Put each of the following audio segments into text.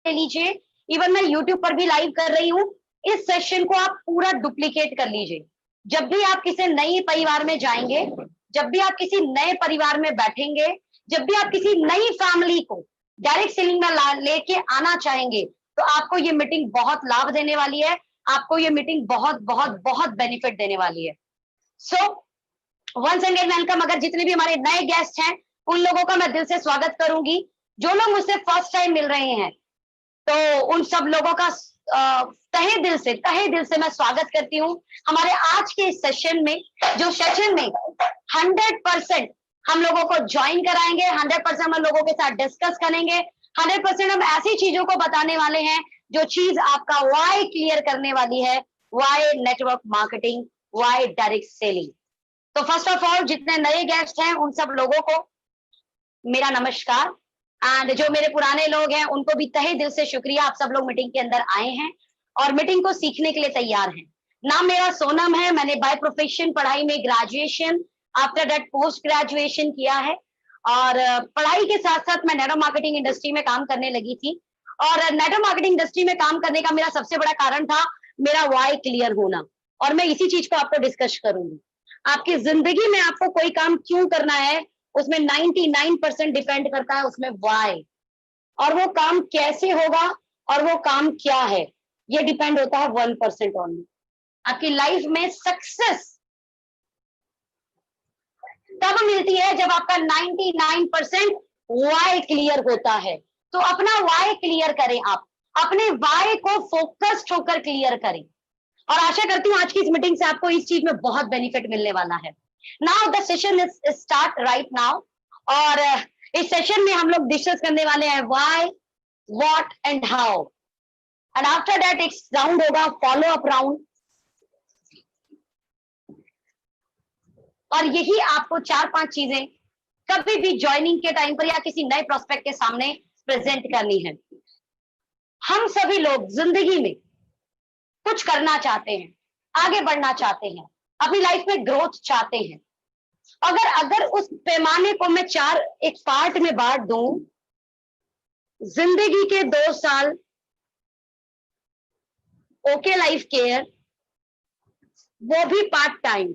लीजिए, इवन मैं यूट्यूब पर भी लाइव कर रही हूँ। इस सेशन को आप पूरा डुप्लीकेट कर लीजिए। जब भी आप किसी नए परिवार में जाएंगे, जब भी आप किसी नए परिवार में बैठेंगे, जब भी आप किसी नई फैमिली को डायरेक्ट सेलिंग में लेके आना चाहेंगे, तो आपको ये मीटिंग बहुत लाभ देने वाली है, आपको ये मीटिंग बहुत बहुत बहुत बेनिफिट देने वाली है। So once again welcome. अगर जितने भी हमारे नए गेस्ट हैं, उन लोगों का मैं दिल से स्वागत करूंगी। जो लोग मुझसे फर्स्ट टाइम मिल रहे हैं, तो उन सब लोगों का तहे दिल से मैं स्वागत करती हूँ हमारे आज के इस सेशन में, जो सेशन में 100% हम लोगों को ज्वाइन कराएंगे, 100% हम लोगों के साथ डिस्कस करेंगे, 100% हम ऐसी चीजों को बताने वाले हैं जो चीज आपका वाई क्लियर करने वाली है। Why network marketing, why direct selling. तो फर्स्ट ऑफ ऑल जितने नए गेस्ट हैं उन सब लोगों को मेरा नमस्कार, एंड जो मेरे पुराने लोग हैं उनको भी तहे दिल से शुक्रिया। आप सब लोग मीटिंग के अंदर आए हैं और मीटिंग को सीखने के लिए तैयार हैं। नाम मेरा सोनम है, मैंने बाय प्रोफेशन पढ़ाई में graduation, after that post graduation किया है, और पढ़ाई के साथ साथ मैं नेटवर्क मार्केटिंग इंडस्ट्री में काम करने लगी थी। और नेटवर्क मार्केटिंग इंडस्ट्री में काम करने का मेरा सबसे बड़ा कारण था मेरा वाई क्लियर होना, और मैं इसी चीज को आपको डिस्कस करूंगी। आपकी जिंदगी में आपको कोई काम क्यों करना है, उसमें 99% डिपेंड करता है उसमें वाई, और वो काम कैसे होगा और वो काम क्या है, ये डिपेंड होता है 1% ओनली। आपकी लाइफ में सक्सेस तब मिलती है जब आपका 99% वाई क्लियर होता है। तो अपना वाई क्लियर करें, आप अपने वाई को फोकस्ड होकर क्लियर करें, और आशा करती हूँ आज की इस मीटिंग से आपको इस चीज में बहुत बेनिफिट मिलने वाला है। Now the session is start right now, और इस सेशन में हम लोग डिस्कस करने वाले हैं why, what and how, and after that एक राउंड होगा फॉलो अप राउंड, और यही आपको 4-5 चीजें कभी भी ज्वाइनिंग के टाइम पर या किसी नए प्रोस्पेक्ट के सामने प्रेजेंट करनी है। हम सभी लोग जिंदगी में कुछ करना चाहते हैं, आगे बढ़ना चाहते हैं, अपनी लाइफ में ग्रोथ चाहते हैं। अगर उस पैमाने को मैं 4 एक पार्ट में बांट दूं, जिंदगी के 2 साल ओके लाइफ केयर, वो भी part time,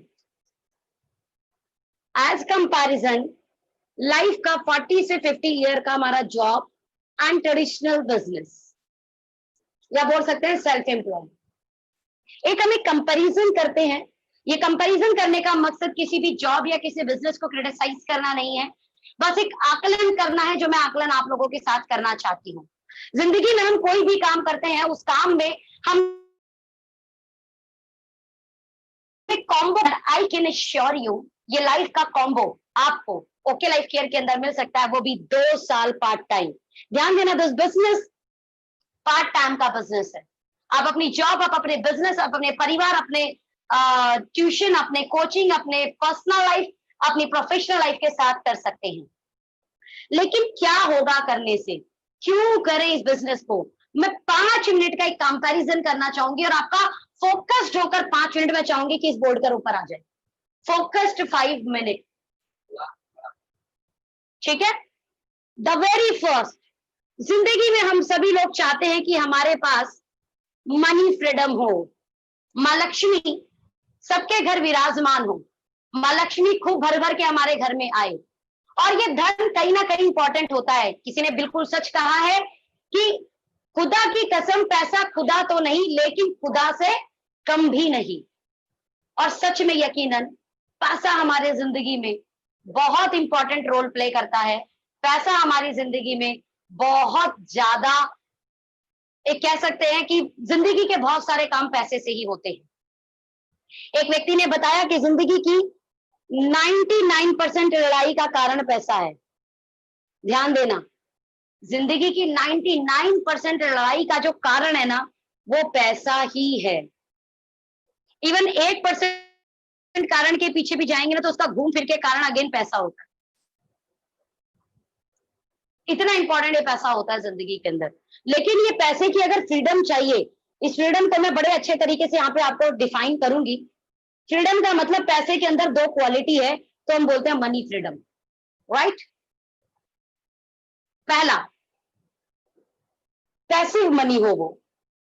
as comparison life का 40 से 50 ईयर का हमारा जॉब एंड ट्रेडिशनल बिजनेस, या बोल सकते हैं सेल्फ एम्प्लॉय। एक हम एक कंपैरिजन करते हैं। ये कंपैरिजन करने का मकसद किसी भी जॉब या किसी बिजनेस को क्रिटिसाइज करना नहीं है, बस एक आकलन करना है, जो मैं आकलन आप लोगों के साथ करना चाहती हूँ। जिंदगी में हम कोई भी काम करते हैं, उस काम में हम combo, I can assure you, ये लाइफ का कॉम्बो आपको ओके लाइफ केयर के अंदर मिल सकता है, वो भी 2 साल पार्ट टाइम। ध्यान देना, दिस बिजनेस पार्ट टाइम का बिजनेस है। आप अपनी जॉब, आप अपने बिजनेस, आप अपने परिवार, अपने ट्यूशन, अपने कोचिंग, अपने पर्सनल लाइफ, अपनी प्रोफेशनल लाइफ के साथ कर सकते हैं। लेकिन क्या होगा करने से, क्यों करें इस बिजनेस को, मैं 5 मिनट का एक कंपैरिजन करना चाहूंगी, और आपका फोकस्ड होकर 5 मिनट में चाहूंगी कि इस बोर्ड का ऊपर आ जाए। फोकस्ड 5 मिनट, ठीक है। द वेरी फर्स्ट, जिंदगी में हम सभी लोग चाहते हैं कि हमारे पास मनी फ्रीडम हो, माँ लक्ष्मी सबके घर विराजमान हो, माँ लक्ष्मी खूब भर भर के हमारे घर में आए। और ये धन कहीं ना कहीं इंपॉर्टेंट होता है। किसी ने बिल्कुल सच कहा है कि खुदा की कसम, पैसा खुदा तो नहीं, लेकिन खुदा से कम भी नहीं। और सच में यकीनन पैसा हमारे जिंदगी में बहुत इंपॉर्टेंट रोल प्ले करता है। पैसा हमारी जिंदगी में बहुत ज्यादा, एक कह सकते हैं कि जिंदगी के बहुत सारे काम पैसे से ही होते हैं। एक व्यक्ति ने बताया कि जिंदगी की 99% लड़ाई का कारण पैसा है। ध्यान देना, जिंदगी की 99% लड़ाई का जो कारण है ना, वो पैसा ही है। इवन 1% कारण के पीछे भी जाएंगे ना, तो उसका घूम फिर के कारण अगेन पैसा होता है। इतना इंपॉर्टेंट ये पैसा होता है जिंदगी के अंदर। लेकिन ये पैसे की अगर फ्रीडम चाहिए, इस फ्रीडम को मैं बड़े अच्छे तरीके से यहाँ पे आपको डिफाइन करूंगी। फ्रीडम का मतलब पैसे के अंदर 2 क्वालिटी है, तो हम बोलते हैं मनी फ्रीडम, राइट। पहला, पैसिव मनी हो वो।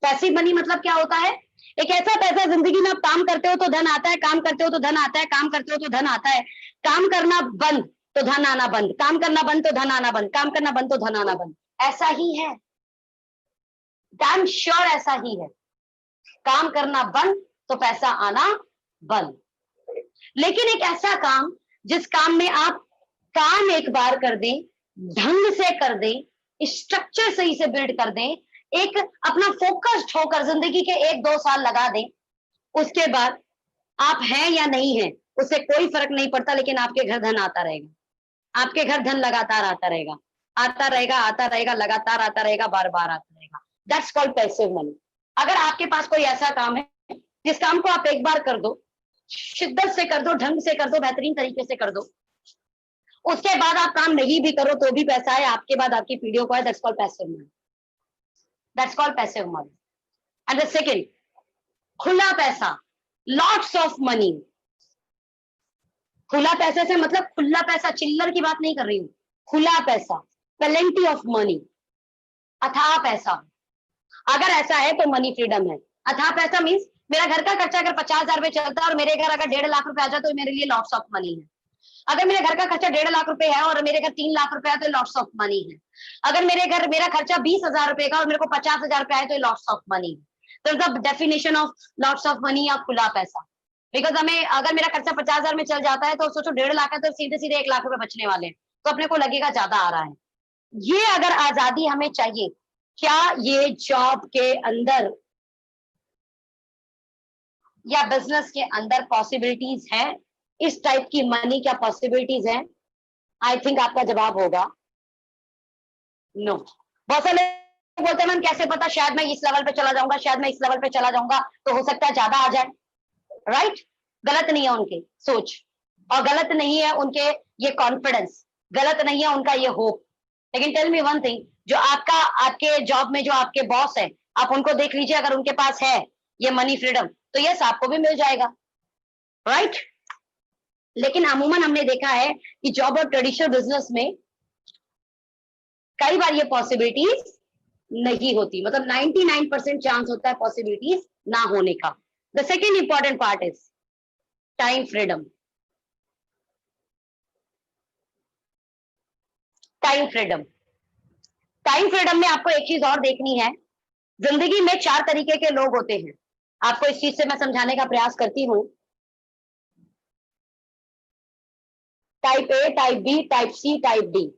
पैसिव मनी मतलब क्या होता है? एक ऐसा पैसा, जिंदगी में आप काम करते हो तो धन आता है, काम करते हो तो धन आता है, काम करते हो तो धन आता है, काम करना बंद तो धन आना बंद, काम करना बंद तो धन आना बंद, काम करना बंद तो धन आना बंद। ऐसा ही है, डैम श्योर ऐसा ही है। काम करना बंद तो पैसा आना बंद। लेकिन एक ऐसा काम जिस काम में आप काम एक बार कर दें, ढंग से कर दें, स्ट्रक्चर सही से बिल्ड कर दें, एक अपना फोकस्ड होकर जिंदगी के 1-2 साल लगा दें, उसके बाद आप हैं या नहीं हैं उससे कोई फर्क नहीं पड़ता, लेकिन आपके घर धन आता रहेगा। आपके घर धन लगातार आता रहेगा, आता रहेगा, आता रहेगा, लगातार आता रहेगा, बार बार आता रहेगा। That's called passive money. अगर आपके पास कोई ऐसा काम है जिस काम को आप एक बार कर दो, शिद्दत से कर दो, ढंग से कर दो, बेहतरीन तरीके से कर दो, उसके बाद आप काम नहीं भी करो तो भी पैसा है, आपके बाद आपकी पीढ़ियों को है, that's called passive money. That's called passive money. And the second, खुला पैसा, लॉट्स ऑफ मनी। खुला पैसे से मतलब खुला पैसा, चिल्लर की बात नहीं कर रही हूं, खुला पैसा, प्लेंटी ऑफ मनी, अथाह पैसा। अगर ऐसा है तो मनी फ्रीडम है। अथाह पैसा मीन्स मेरा घर का खर्चा अगर 50,000 रुपए चलता है और मेरे घर अगर 1.5 लाख रुपए आ जाए तो मेरे लिए लॉट्स ऑफ मनी है। अगर मेरे घर का खर्चा 1.5 लाख रुपए है और मेरे घर 3 लाख रुपए है तो लॉट्स ऑफ मनी है। अगर मेरा खर्चा 20,000 रुपए का और मेरे को 50,000 रुपए आए तो लॉट्स ऑफ मनी है। तो the definition of lots of money या खुला पैसा। बिकॉज हमें अगर मेरा खर्चा 50,000 में चल जाता है तो सोचो 1.5 लाख है तो सीधे सीधे 1 लाख रुपए बचने वाले हैं, तो अपने को लगेगा ज्यादा आ रहा है। ये अगर आजादी हमें चाहिए, क्या ये जॉब के अंदर या बिजनेस के अंदर पॉसिबिलिटीज है? इस टाइप की मनी क्या पॉसिबिलिटीज है? आई थिंक आपका जवाब होगा नो। बहुत सारे लोग बोलते हैं मैम कैसे पता, शायद मैं इस लेवल पे चला जाऊंगा, शायद मैं इस लेवल पे चला जाऊंगा, तो हो सकता है ज्यादा आ जाए। राइट? गलत नहीं है उनकी सोच, और गलत नहीं है उनके ये कॉन्फिडेंस, गलत नहीं है उनका ये होप। लेकिन टेल मी वन थिंग, जो आपके जॉब में जो आपके बॉस है, आप उनको देख लीजिए, अगर उनके पास है ये मनी फ्रीडम तो यस आपको भी मिल जाएगा। राइट? लेकिन अमूमन हमने देखा है कि जॉब और ट्रेडिशनल बिजनेस में कई बार ये पॉसिबिलिटीज नहीं होती, मतलब 99% चांस होता है पॉसिबिलिटीज ना होने का। The second important part is time freedom. Time freedom, time freedom में आपको एक चीज और देखनी है। जिंदगी में 4 तरीके के लोग होते हैं, आपको इस चीज से मैं समझाने का प्रयास करती हूं। Type A, type B, type C, type D.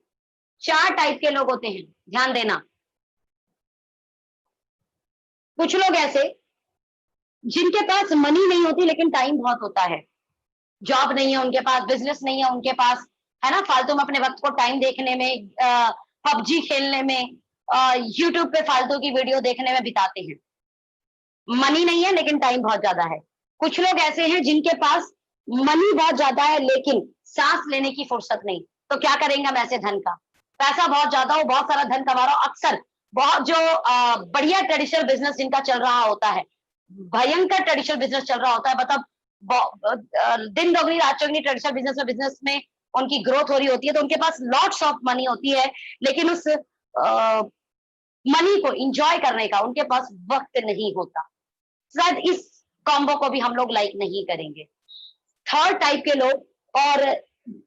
4 type के लोग होते हैं, ध्यान देना। कुछ लोग ऐसे जिनके पास मनी नहीं होती लेकिन टाइम बहुत होता है, जॉब नहीं है उनके पास, बिजनेस नहीं है उनके पास, है ना, फालतू में अपने वक्त को टाइम देखने में, पबजी खेलने में, यूट्यूब पे फालतू की वीडियो देखने में बिताते हैं। मनी नहीं है लेकिन टाइम बहुत ज्यादा है। कुछ लोग ऐसे हैं जिनके पास मनी बहुत ज्यादा है लेकिन सांस लेने की फुर्सत नहीं, तो क्या करेंगे हम ऐसे धन का? पैसा बहुत ज्यादा हो, बहुत सारा धन कमा रहा हो, अक्सर बहुत जो बढ़िया ट्रेडिशनल बिजनेस जिनका चल रहा होता है, भयंकर ट्रेडिशनल बिजनेस चल रहा होता है, मतलब दिन दोगुनी रात चौगुनी ट्रेडिशनल बिजनेस में उनकी ग्रोथ हो रही होती है, तो उनके पास लॉट्स ऑफ मनी होती है लेकिन उस मनी को इंजॉय करने का उनके पास वक्त नहीं होता। शायद इस कॉम्बो को भी हम लोग लाइक नहीं करेंगे। थर्ड टाइप के लोग, और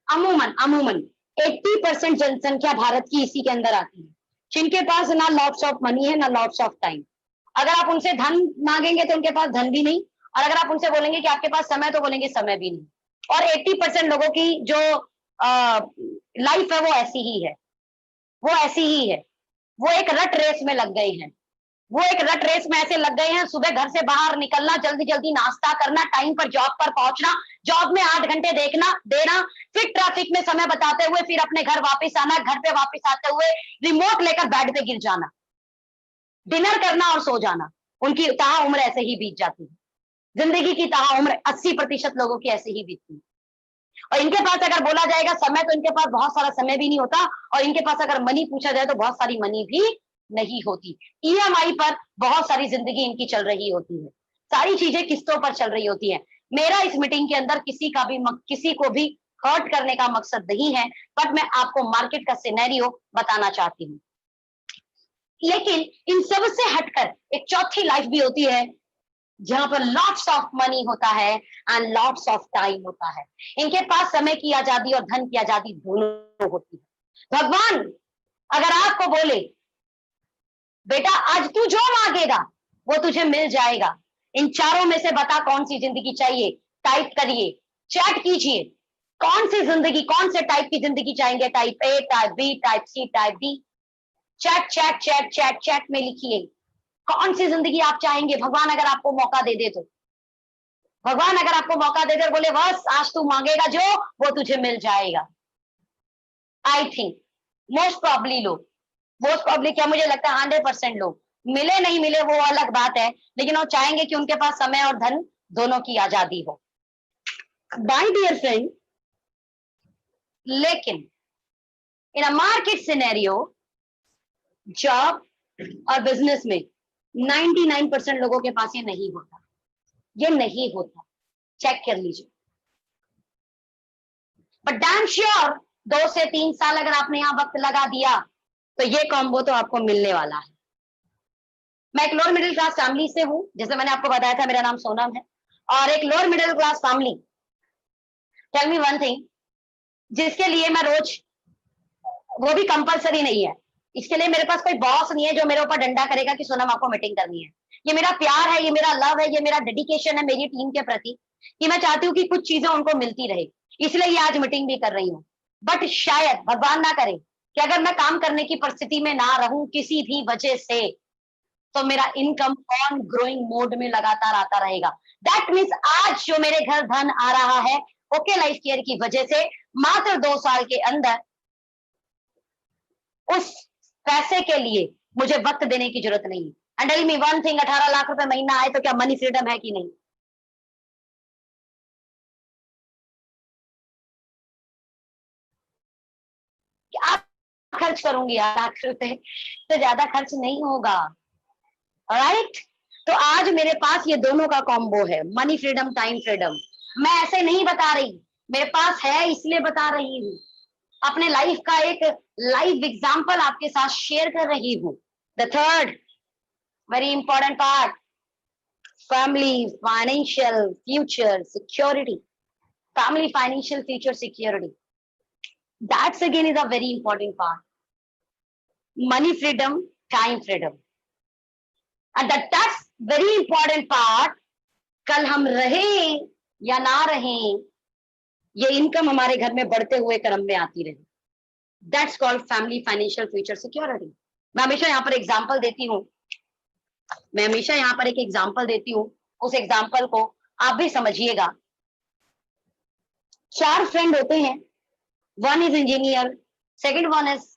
अमूमन 80% जनसंख्या भारत की इसी के अंदर आती है, जिनके पास ना लॉट्स ऑफ मनी है ना लॉट्स ऑफ टाइम। अगर आप उनसे धन मांगेंगे तो उनके पास धन भी नहीं, और अगर आप उनसे बोलेंगे कि आपके पास समय, तो बोलेंगे समय भी नहीं। और 80% लोगों की जो लाइफ है वो ऐसी ही है, वो ऐसी ही है। वो एक रट रेस में लग गए हैं, वो एक रट रेस में ऐसे लग गए हैं, सुबह घर से बाहर निकलना, जल्दी जल्दी नाश्ता करना, टाइम पर जॉब पर पहुंचना, जॉब में 8 घंटे देना, फिर ट्रैफिक में समय बताते हुए फिर अपने घर वापस आना, घर पे वापस आते हुए रिमोट लेकर बेड पे गिर जाना, डिनर करना और सो जाना। उनकी ताह उम्र ऐसे ही बीत जाती है। जिंदगी की ताह उम्र 80% लोगों की ऐसे ही बीतती है। और इनके पास अगर बोला जाएगा समय, तो इनके पास बहुत सारा समय भी नहीं होता, और इनके पास अगर मनी पूछा जाए तो बहुत सारी मनी भी नहीं होती। ईएमआई पर बहुत सारी जिंदगी इनकी चल रही होती है, सारी चीजें किस्तों पर चल रही होती है। मेरा इस मीटिंग के अंदर किसी को भी हर्ट करने का मकसद नहीं है, बट मैं आपको मार्केट का सिनेरियो बताना चाहती हूँ। लेकिन इन सब से हटकर एक चौथी लाइफ भी होती है जहां पर लॉट्स ऑफ मनी होता है एंड लॉट्स ऑफ टाइम होता है। इनके पास समय की आजादी और धन की आजादी दोनों होती है। भगवान अगर आपको बोले बेटा आज तू जो मांगेगा वो तुझे मिल जाएगा, इन चारों में से बता कौन सी जिंदगी चाहिए, टाइप करिए, चैट कीजिए, कौन सी जिंदगी, कौन से टाइप की जिंदगी चाहेंगे, type A, type B, type C, type D. Chat chat chat chat chat में लिखिए कौन सी जिंदगी आप चाहेंगे। भगवान अगर आपको मौका दे दे तो, भगवान अगर आपको मौका दे दे बोले बस आज तू मांगेगा जो वो तुझे मिल जाएगा। आई थिंक मोस्ट प्रॉब्ली लोग, मोस्ट प्रॉब्ली क्या मुझे लगता है 100% लोग, मिले नहीं मिले वो अलग बात है, लेकिन वो चाहेंगे कि उनके पास समय और धन दोनों की आजादी हो। माय डियर फ्रेंड, लेकिन इन अ मार्केट सिनेरियो, जॉब और बिजनेस में 99% लोगों के पास ये नहीं होता, ये नहीं होता, चेक कर लीजिए। बट डैम श्योर 2 से 3 साल अगर आपने यहां वक्त लगा दिया तो ये कॉम्बो तो आपको मिलने वाला है। मैं एक लोअर मिडिल क्लास फैमिली से हूं, जैसे मैंने आपको बताया था मेरा नाम सोनम है, और एक lower middle class family, tell me one thing, जिसके लिए मैं रोज, वो भी कंपलसरी नहीं है, इसके लिए मेरे पास कोई बॉस नहीं है जो मेरे ऊपर डंडा करेगा कि सोनम आपको मीटिंग करनी है। ये मेरा प्यार है, ये मेरा लव है, ये मेरा डेडिकेशन है मेरी टीम के प्रति, कि मैं चाहती हूँ कि कुछ चीजें उनको मिलती रहे, इसलिए ये आज मीटिंग भी कर रही हूँ। बट शायद भगवान ना करे कि अगर मैं काम करने की परिस्थिति में ना रहूं किसी भी वजह से, तो मेरा इनकम ऑन ग्रोइंग मोड में लगातार आता रहेगा। दैट मीन्स आज जो मेरे घर धन आ रहा है ओके लाइफ केयर की वजह से, मात्र 2 साल के अंदर उस पैसे के लिए मुझे वक्त देने की जरूरत नहीं है। And tell me one thing, 18 lakh रुपए महीना आए तो क्या मनी फ्रीडम है कि नहीं? कि आप खर्च करूंगी 8 लाख रुपए तो ज्यादा खर्च नहीं होगा, राइट? तो आज मेरे पास ये दोनों का कॉम्बो है, मनी फ्रीडम, टाइम फ्रीडम। मैं ऐसे नहीं बता रही, मेरे पास है इसलिए बता रही हूँ, अपने लाइफ का एक लाइव एग्जाम्पल आपके साथ शेयर कर रही हूँ। The third very important part, family financial future security, family financial future security, that's again is a very important part. Money freedom, time freedom, and that's very important part. कल हम रहें या ना रहें, ये इनकम हमारे घर में बढ़ते हुए क्रम में आती रहे, that's called family financial future security. मैं हमेशा यहाँ पर एग्जाम्पल देती हूँ, मैं हमेशा यहाँ पर एक एग्जाम्पल देती हूँ, उस एग्जाम्पल को आप भी समझिएगा। 4 फ्रेंड होते हैं, one is engineer, second one is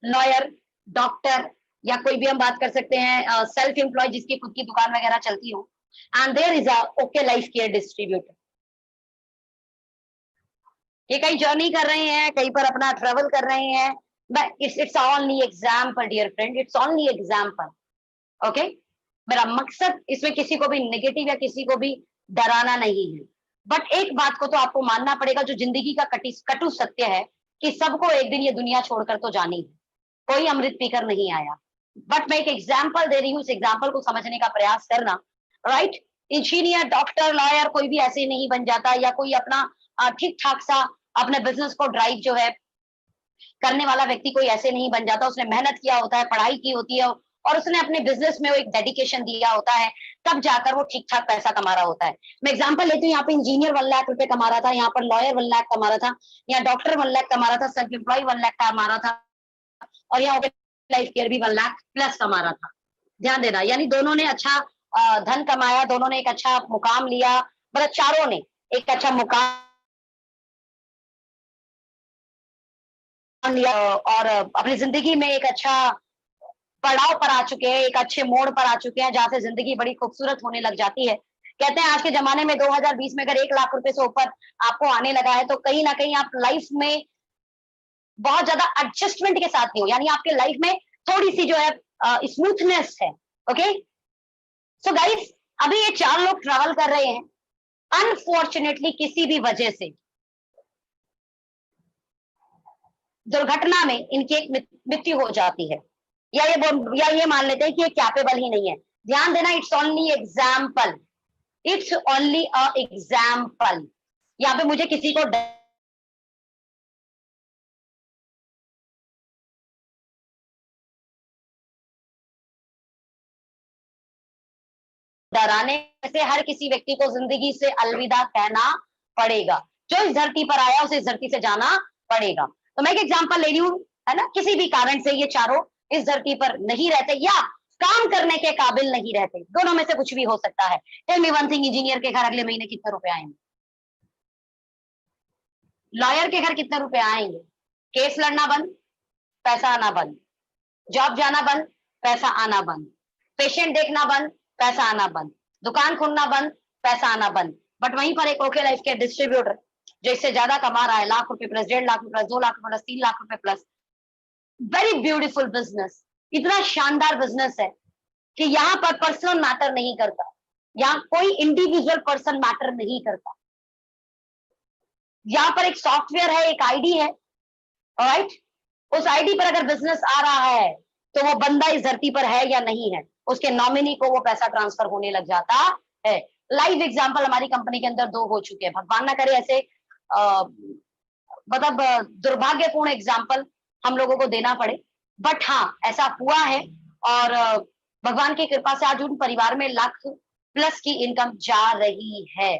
lawyer, doctor, या कोई भी हम बात कर सकते हैं सेल्फ एम्प्लॉय जिसकी खुद की दुकान वगैरह चलती हो, and there is a okay life care distributor. ये कहीं जर्नी कर रहे हैं, कहीं पर अपना ट्रेवल कर रहे हैं, but it's only example dear friend, it's only example, okay? मेरा मकसद इसमें किसी को भी नेगेटिव या किसी को भी डराना नहीं है, बट एक बात को तो आपको मानना पड़ेगा जो जिंदगी का कटु सत्य है, कि सबको एक दिन ये दुनिया छोड़कर तो जानी है, कोई अमृत पीकर नहीं आया। बट मैं एक एग्जाम्पल दे रही हूँ, इस एग्जाम्पल को समझने का प्रयास करना, राइट? इंजीनियर, डॉक्टर, लॉयर कोई भी ऐसे नहीं बन जाता, या कोई अपना ठीक ठाक सा अपने बिजनेस को ड्राइव जो है करने वाला व्यक्ति कोई ऐसे नहीं बन जाता, उसने मेहनत किया होता है, पढ़ाई की होती है, और उसने अपने बिजनेस में वो एक डेडिकेशन दिया होता है, तब जाकर वो ठीक ठाक पैसा कमा रहा होता है। मैं एग्जांपल लेती हूँ, यहाँ पे इंजीनियर 1 लाख रुपए कमा रहा था, यहाँ पर लॉयर 1 लाख कमा रहा था, यहाँ डॉक्टर 1 लाख कमा रहा था, सेल्फ एम्प्लॉय 1 लाख कमा रहा था, और यहाँ लाइफ केयर भी 1 लाख प्लस कमा रहा था। ध्यान देना, यानी दोनों ने अच्छा धन कमाया, दोनों ने एक अच्छा मुकाम लिया, मतलब चारों ने एक अच्छा मुकाम लिया, और अपनी जिंदगी में एक अच्छा पड़ाव पर आ चुके हैं, एक अच्छे मोड़ पर आ चुके हैं, जहां से जिंदगी बड़ी खूबसूरत होने लग जाती है। कहते हैं आज के जमाने में 2020 में अगर 1 लाख रुपए से ऊपर आपको आने लगा है, तो कहीं ना कहीं आप लाइफ में बहुत ज्यादा एडजस्टमेंट के साथ नहीं हो, यानी आपके लाइफ में थोड़ी सी जो है स्मूथनेस है, ओके? सो गाइस, अभी ये 4 लोग ट्रैवल कर रहे हैं, अनफॉर्चुनेटली किसी भी वजह से दुर्घटना में इनकी एक मृत्यु हो जाती है, या ये मान लेते हैं कि ये कैपेबल ही नहीं है। ध्यान देना, it's only example, it's only a example. यहाँ पे मुझे किसी को डराने से हर किसी व्यक्ति को जिंदगी से अलविदा कहना पड़ेगा। जो इस धरती पर आया उसे इस धरती से जाना पड़ेगा। तो मैं एक एग्जांपल ले रही हूँ, है ना, किसी भी कारण से ये चारों इस धरती पर नहीं रहते या काम करने के काबिल नहीं रहते, दोनों में से कुछ भी हो सकता है। Tell me one thing, engineer के घर अगले महीने कितने रुपए आएंगे? लॉयर के घर कितने रुपए आएंगे? केस लड़ना बंद, पैसा आना बंद, जॉब जाना बंद, पैसा आना बंद, पेशेंट देखना बंद, पैसा आना बंद, दुकान खोलना बंद, पैसा आना बंद। बट वहीं पर एक ओके लाइफ के डिस्ट्रीब्यूटर जो इससे ज्यादा कमा रहा है, लाख रुपए plus, 1.5 lakh plus, 2 lakh plus, 3 lakh रुपए प्लस, वेरी ब्यूटीफुल बिजनेस, इतना शानदार बिजनेस है कि यहाँ पर पर्सनल मैटर नहीं करता, यहाँ कोई इंडिविजुअल पर्सन मैटर नहीं करता। यहाँ पर एक सॉफ्टवेयर है, एक आईडी है, राइट? उस आईडी पर अगर बिजनेस आ रहा है तो वो बंदा इस धरती पर है या नहीं है, उसके नॉमिनी को वो पैसा ट्रांसफर होने लग जाता है। लाइव एग्जांपल हमारी कंपनी के अंदर 2 हो चुके हैं, भगवान ना करे ऐसे मतलब दुर्भाग्यपूर्ण एग्जांपल हम लोगों को देना पड़े, बट हाँ ऐसा हुआ है। और भगवान की कृपा से आज उन परिवार में लाख प्लस की इनकम जा रही है।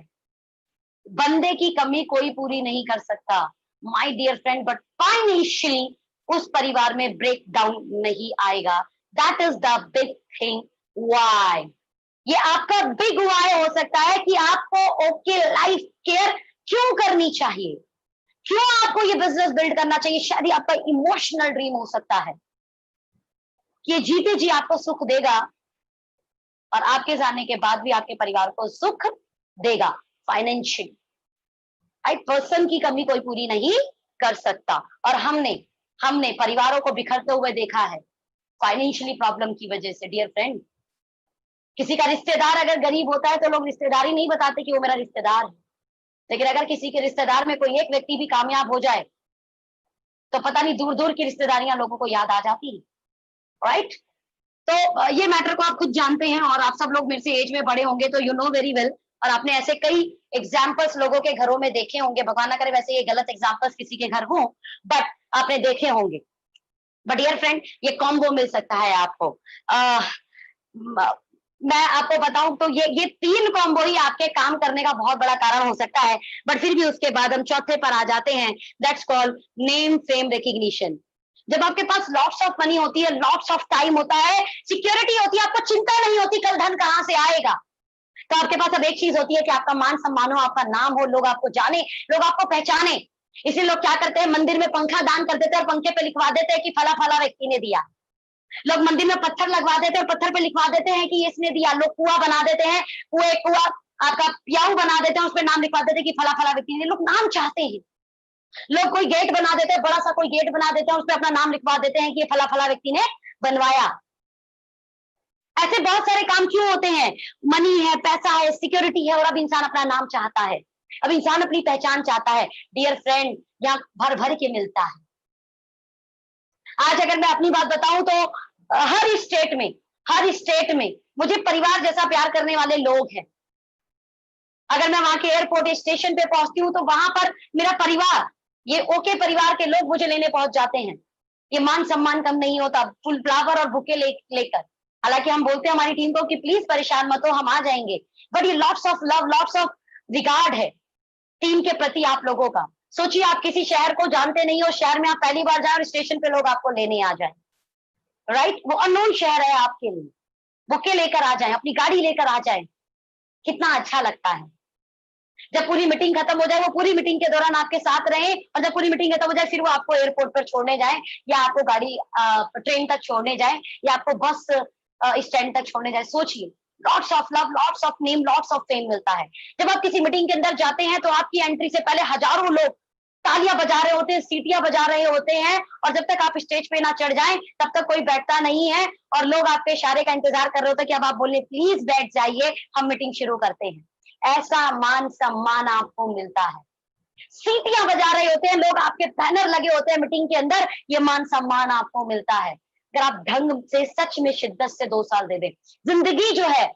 बंदे की कमी कोई पूरी नहीं कर सकता my dear friend, but financially उस परिवार में ब्रेक डाउन नहीं आएगा। That is the big thing. Why? ये आपका बिग व्हाई हो सकता है कि आपको ओके लाइफ केयर क्यों करनी चाहिए, क्यों आपको ये बिजनेस बिल्ड करना चाहिए। शायद ये आपका इमोशनल ड्रीम हो सकता है कि जीते जी आपको सुख देगा और आपके जाने के बाद भी आपके परिवार को सुख देगा फाइनेंशियली। पर्सन की कमी कोई पूरी नहीं कर सकता। और हमने परिवारों को बिखरते हुए देखा है फाइनेंशियली प्रॉब्लम की वजह से। डियर फ्रेंड, किसी का रिश्तेदार अगर गरीब होता है तो लोग रिश्तेदारी नहीं बताते कि वो मेरा रिश्तेदार है, लेकिन अगर किसी के रिश्तेदार में कोई एक व्यक्ति भी कामयाब हो जाए तो पता नहीं दूर दूर की रिश्तेदारियां लोगों को याद आ जाती है, राइट? तो ये मैटर को आप खुद जानते हैं और आप सब लोग मेरे से एज में बड़े होंगे तो यू नो वेरी वेल, और आपने ऐसे कई एग्जाम्पल्स लोगों के घरों में देखे होंगे। भगवान ना करे वैसे ये गलत एग्जाम्पल्स किसी के घर हो, बट आपने देखे होंगे। बट डियर फ्रेंड, ये कॉम्बो मिल सकता है आपको। मैं आपको बताऊं तो ये 3 कॉम्बो ही आपके काम करने का बहुत बड़ा कारण हो सकता है। बट फिर भी उसके बाद हम चौथे पर आ जाते हैं, that's called name fame recognition. जब आपके पास लॉट्स ऑफ मनी होती है, लॉट्स ऑफ टाइम होता है, सिक्योरिटी होती है, आपको चिंता नहीं होती कल धन कहां से आएगा, तो आपके पास अब एक चीज होती है कि आपका मान सम्मान हो, आपका नाम हो, लोग आपको जाने, लोग आपको पहचाने। इसलिए लोग क्या करते हैं, मंदिर में पंखा दान कर देते हैं और पंखे पे लिखवा देते हैं कि फला फला व्यक्ति ने दिया। लोग मंदिर में पत्थर लगवा देते हैं और पत्थर पे लिखवा देते हैं कि इसने दिया। लोग कुआं बना देते हैं, कुआ आपका प्याऊ बना देते हैं, उस पर नाम लिखवा देते हैं कि फला फला व्यक्ति ने। लोग नाम चाहते हैं। लोग कोई गेट बना देते हैं, बड़ा सा कोई गेट बना देते हैं, उस पर अपना नाम लिखवा देते हैं कि ये फला फला व्यक्ति ने बनवाया। ऐसे बहुत सारे काम क्यों होते हैं? मनी है, पैसा है, सिक्योरिटी है, और अब इंसान अपना नाम चाहता है, अब इंसान अपनी पहचान चाहता है। डियर फ्रेंड, यहाँ भर भर के मिलता है। आज अगर मैं अपनी बात बताऊं तो हर स्टेट में मुझे परिवार जैसा प्यार करने वाले लोग हैं। अगर मैं वहां के एयरपोर्ट स्टेशन पे पहुंचती हूँ तो वहां पर मेरा परिवार, ये ओके परिवार के लोग मुझे लेने पहुंच जाते हैं। ये मान सम्मान कम नहीं होता, फुल फ्लावर और बुके लेकर। हालांकि हम बोलते हैं हमारी टीम को कि प्लीज परेशान मत हो, हम आ जाएंगे, बट ये lots of love, lots of regard है टीम के प्रति आप लोगों का। सोचिए आप किसी शहर को जानते नहीं हो, शहर में आप पहली बार जाए और स्टेशन पे लोग आपको लेने आ जाए, राइट? वो अननोन शहर है आपके लिए, बुके लेकर आ जाए, अपनी गाड़ी लेकर आ जाए, कितना अच्छा लगता है। जब पूरी मीटिंग खत्म हो जाए, वो पूरी मीटिंग के दौरान आपके साथ रहे, और जब पूरी मीटिंग खत्म हो जाए फिर वो आपको एयरपोर्ट पर छोड़ने जाए, या आपको गाड़ी ट्रेन तक छोड़ने जाए, या आपको बस स्टैंड तक छोड़ने जाए। सोचिए, lots of love, lots of name, lots of fame मिलता है। जब आप किसी मीटिंग के अंदर जाते हैं तो आपकी एंट्री से पहले हजारों लोग तालियां बजा रहे होते हैं, सीटियां बजा रहे होते हैं, और जब तक आप स्टेज पे ना चढ़ जाएं तब तक कोई बैठता नहीं है, और लोग आपके इशारे का इंतजार कर रहे होते हैं कि अब आप बोले प्लीज बैठ जाइए, हम मीटिंग शुरू करते हैं। ऐसा मान सम्मान आपको मिलता है। सीटियां बजा रहे होते हैं लोग, आपके बैनर लगे होते हैं मीटिंग के अंदर, ये मान सम्मान आपको मिलता है अगर आप ढंग से सच में शिद्दत से 2 साल दे दें। जिंदगी जो है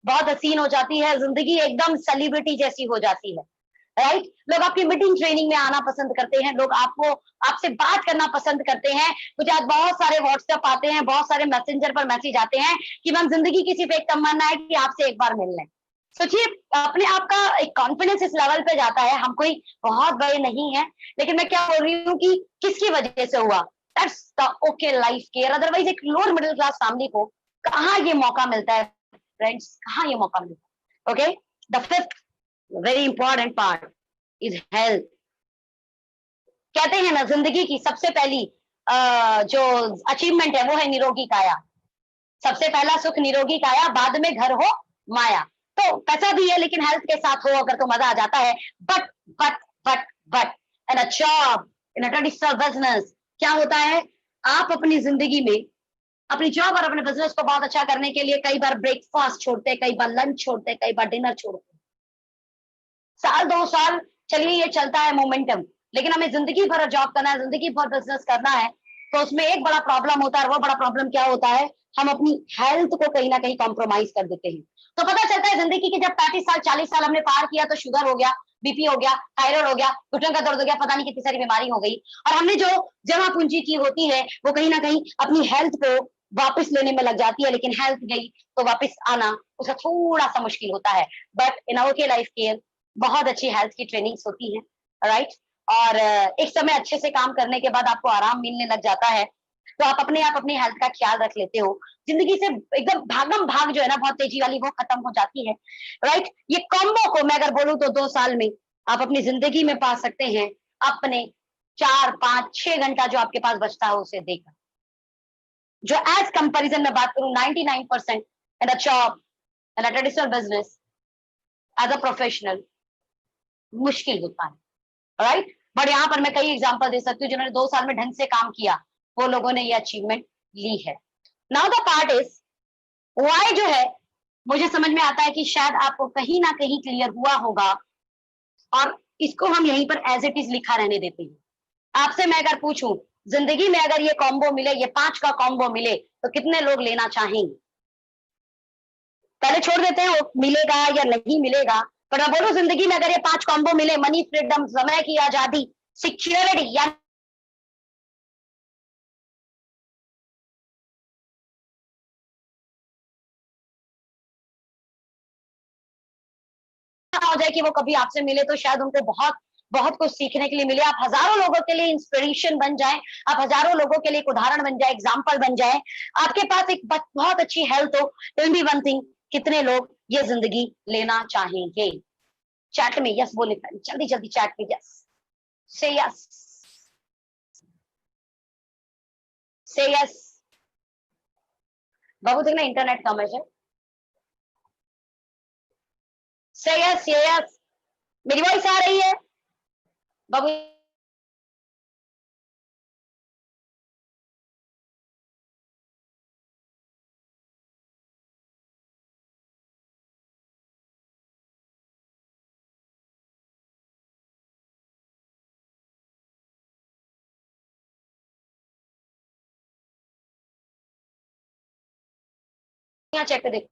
बहुत हसीन हो जाती है, जिंदगी एकदम सेलिब्रिटी जैसी हो जाती है, राइट। लोग आपकी मीटिंग ट्रेनिंग में आना पसंद करते हैं, लोग आपको आपसे बात करना पसंद करते हैं। मुझे आज बहुत सारे व्हाट्सएप आते हैं, बहुत सारे मैसेंजर पर मैसेज आते हैं कि मैम जिंदगी की सिर्फ एक तमन्ना है कि आपसे एक बार मिल लें। सोचिए, अपने आप का एक कॉन्फिडेंस इस लेवल पे जाता है, हम कोई बहुत बड़े नहीं है, लेकिन मैं क्या बोल रही हूँ कि किसकी वजह से हुआ, that's the okay life care. Otherwise एक लोअर मिडिल क्लास फैमिली को कहाँ ये मौका मिलता है फ्रेंड्स, कहाँ ये मौका मिलता है। Okay, the fifth very important part is health. कहते हैं ना, जिंदगी की सबसे पहली जो अचीवमेंट है वो है निरोगी काया। सबसे पहला सुख निरोगी काया, बाद में घर हो माया। तो पैसा भी है लेकिन हेल्थ के साथ हो अगर तो मजा आ जाता है। But but but but in a job, in a traditional business, क्या होता है, आप अपनी जिंदगी में अपनी जॉब और अपने बिजनेस को बहुत अच्छा करने के लिए कई बार ब्रेकफास्ट छोड़ते, कई बार लंच छोड़ते, कई बार डिनर छोड़ते। साल 2 साल चलिए ये चलता है मोमेंटम, लेकिन हमें जिंदगी भर जॉब करना है, जिंदगी भर बिजनेस करना है, तो उसमें एक बड़ा प्रॉब्लम होता है। और वो बड़ा प्रॉब्लम क्या होता है, हम अपनी हेल्थ को कहीं ना कहीं कॉम्प्रोमाइज कर देते हैं। तो पता चलता है जिंदगी के जब 35 साल 40 साल हमने पार किया तो शुगर हो गया, बीपी हो गया, थायराइड हो गया, घुटन का दर्द हो गया, पता नहीं कितनी सारी बीमारी हो गई। और हमने जो जमा पूंजी की होती है वो कहीं ना कहीं अपनी हेल्थ को वापस लेने में लग जाती है, लेकिन हेल्थ गई तो वापस आना उसका थोड़ा सा मुश्किल होता है। बट इन आवर के लाइफ केयर बहुत अच्छी हेल्थ की ट्रेनिंग्स होती हैं, राइट। और एक समय अच्छे से काम करने के बाद आपको आराम मिलने लग जाता है, तो आप अपने अपनी हेल्थ का ख्याल रख लेते हो। जिंदगी से एकदम भागम भाग जो है ना बहुत तेजी वाली, वो खत्म हो जाती है, राइट। ये कॉम्बो को मैं अगर बोलूं तो 2 साल में आप अपनी जिंदगी में पा सकते हैं, अपने 4 5 6 घंटा जो आपके पास बचता है उसे देकर। जो एज कंपेरिजन में बात करूं 99% in a job, in a traditional business, as a professional मुश्किल होता है, राइट। बट यहाँ पर मैं कई एग्जांपल दे सकती हूँ जिन्होंने 2 साल में ढंग से काम किया, वो लोगों ने ये अचीवमेंट ली है। Now the part is why जो है, मुझे समझ में आता है कि शायद आपको कहीं ना कहीं क्लियर हुआ होगा, और इसको हम यहीं पर एज इट इज लिखा रहने देते हैं। आपसे मैं अगर पूछूं, जिंदगी में अगर ये कॉम्बो मिले, ये 5 का कॉम्बो मिले, तो कितने लोग लेना चाहेंगे? पहले छोड़ देते हैं वो मिलेगा या नहीं मिलेगा, पर मैं बोलूं जिंदगी में अगर ये 5 कॉम्बो मिले, मनी, फ्रीडम, समय की आजादी, सिक्योरिटी, या हो जाए कि वो कभी आपसे मिले तो शायद उनको बहुत बहुत कुछ सीखने के लिए मिले, आप हजारों लोगों के लिए इंस्पिरेशन बन जाए, आप हजारों लोगों के लिए एक उदाहरण बन जाए, एग्जाम्पल बन जाए, आपके पास एक बहुत अच्छी हेल्थ हो। टेल मी वन थिंग, कितने लोग ये जिंदगी लेना चाहेंगे? चैट में यस बोले, जल्दी जल्दी चैट में यस, से यस, से यस। बाबू देखना इंटरनेट कम है सर, से यस, से यस। मेरी वॉइस आ रही है बाबू? यहाँ चेक कर देख।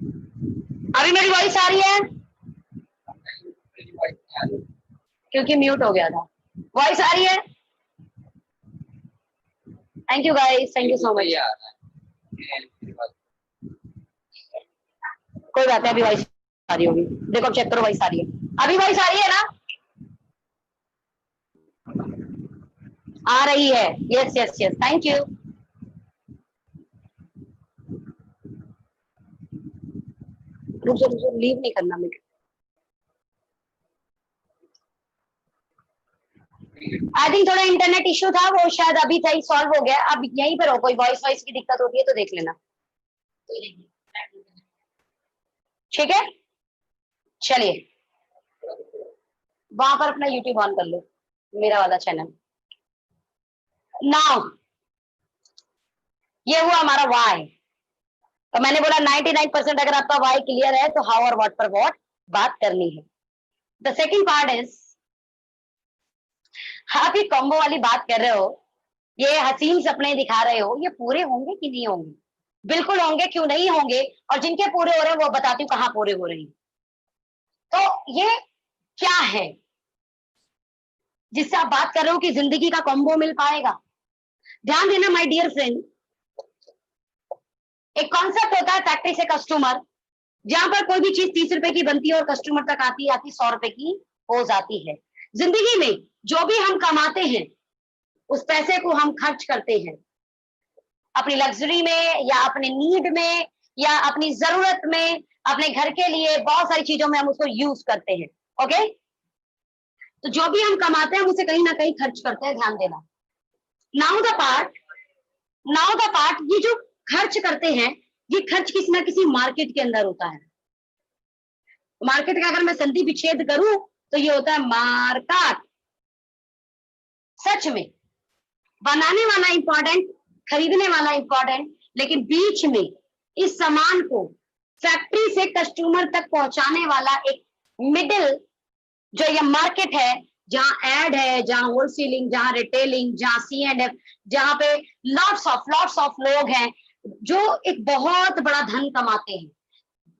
अभी मेरी वॉइस आ रही है? क्योंकि म्यूट हो गया था। वॉइस आ रही है? Thank you guys, thank you so much. कोई बात है, अभी वॉइस आ रही होगी। देखो चेक करो, वॉइस आ रही है। अभी वॉइस आ रही है ना? आ रही है। Yes yes yes, thank you. रुक जाओ, लीव नहीं करना मुझे। आई थिंक थोड़ा इंटरनेट इशू था, वो शायद अभी सही सॉल्व हो गया। अब यहीं पर हो, कोई वॉइस वॉइस की दिक्कत होती है तो देख लेना, ठीक है? चलिए, वहां पर अपना यूट्यूब ऑन कर लो, मेरा वाला चैनल। नाउ ये हुआ हमारा वाई। तो मैंने बोला 99% अगर आपका वाई क्लियर है तो हाउ और व्हाट पर व्हाट बात करनी है। द सेकंड पार्ट इज, आप ये कॉम्बो वाली बात कर रहे हो, ये हसीन सपने दिखा रहे हो, ये पूरे होंगे कि नहीं होंगे? बिल्कुल होंगे, क्यों नहीं होंगे? और जिनके पूरे हो रहे हैं वो बताती हूँ कहाँ पूरे हो रहे हैं। तो ये क्या है जिससे आप बात कर रहे हो कि जिंदगी का कॉम्बो मिल पाएगा? ध्यान देना माय डियर फ्रेंड, एक कॉन्सेप्ट होता है फैक्ट्री से कस्टमर, जहां पर कोई भी चीज 30 रुपए की बनती है और कस्टमर तक आती आती 100 रुपए की हो जाती है। जिंदगी में जो भी हम कमाते हैं उस पैसे को हम खर्च करते हैं अपनी लग्जरी में या अपने नीड में या अपनी जरूरत में, अपने घर के लिए बहुत सारी चीजों में हम उसको यूज करते हैं। ओके, तो जो भी हम कमाते हैं हम उसे कहीं ना कहीं खर्च करते हैं, ध्यान देना। Now the part, now the part, ये जो खर्च करते हैं ये खर्च किसी ना किसी मार्केट के अंदर होता है। मार्केट का अगर मैं संधि विच्छेद करूं तो ये होता है मार्केट। सच में बनाने वाला इंपॉर्टेंट, खरीदने वाला इंपॉर्टेंट, लेकिन बीच में इस सामान को फैक्ट्री से कस्टमर तक पहुंचाने वाला एक मिडिल जो ये मार्केट है, जहां एड है, जहां होलसेलिंग, जहां रिटेलिंग, जहां C&F, जहां पे लॉट्स ऑफ लोग हैं जो एक बहुत बड़ा धन कमाते हैं।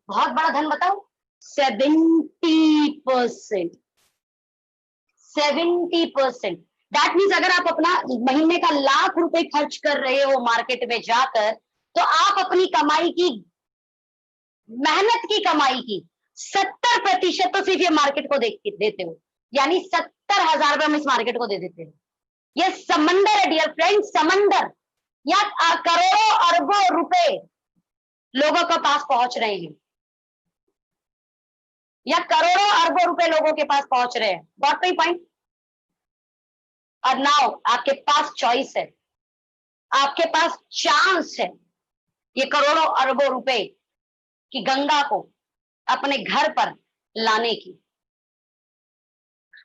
बहुत बड़ा धन बताओ, 70%। 70%। दैट मीन्स अगर आप अपना महीने का ₹1,00,000 खर्च कर रहे हो मार्केट में जाकर, तो आप अपनी कमाई की, मेहनत की कमाई की 70% तो सिर्फ ये मार्केट को देते हो, यानी 70,000 रुपए हम इस मार्केट को दे देते हैं। ये समंदर है डियर फ्रेंड, समंदर। या करोड़ों अरबों रुपए लोगों के पास पहुंच रहे हैं, या करोड़ों अरबों रुपए लोगों के पास पहुंच रहे हैं। Got my point? और नाउ आपके पास चॉइस है, आपके पास चांस है ये करोड़ों अरबों रुपए की गंगा को अपने घर पर लाने की।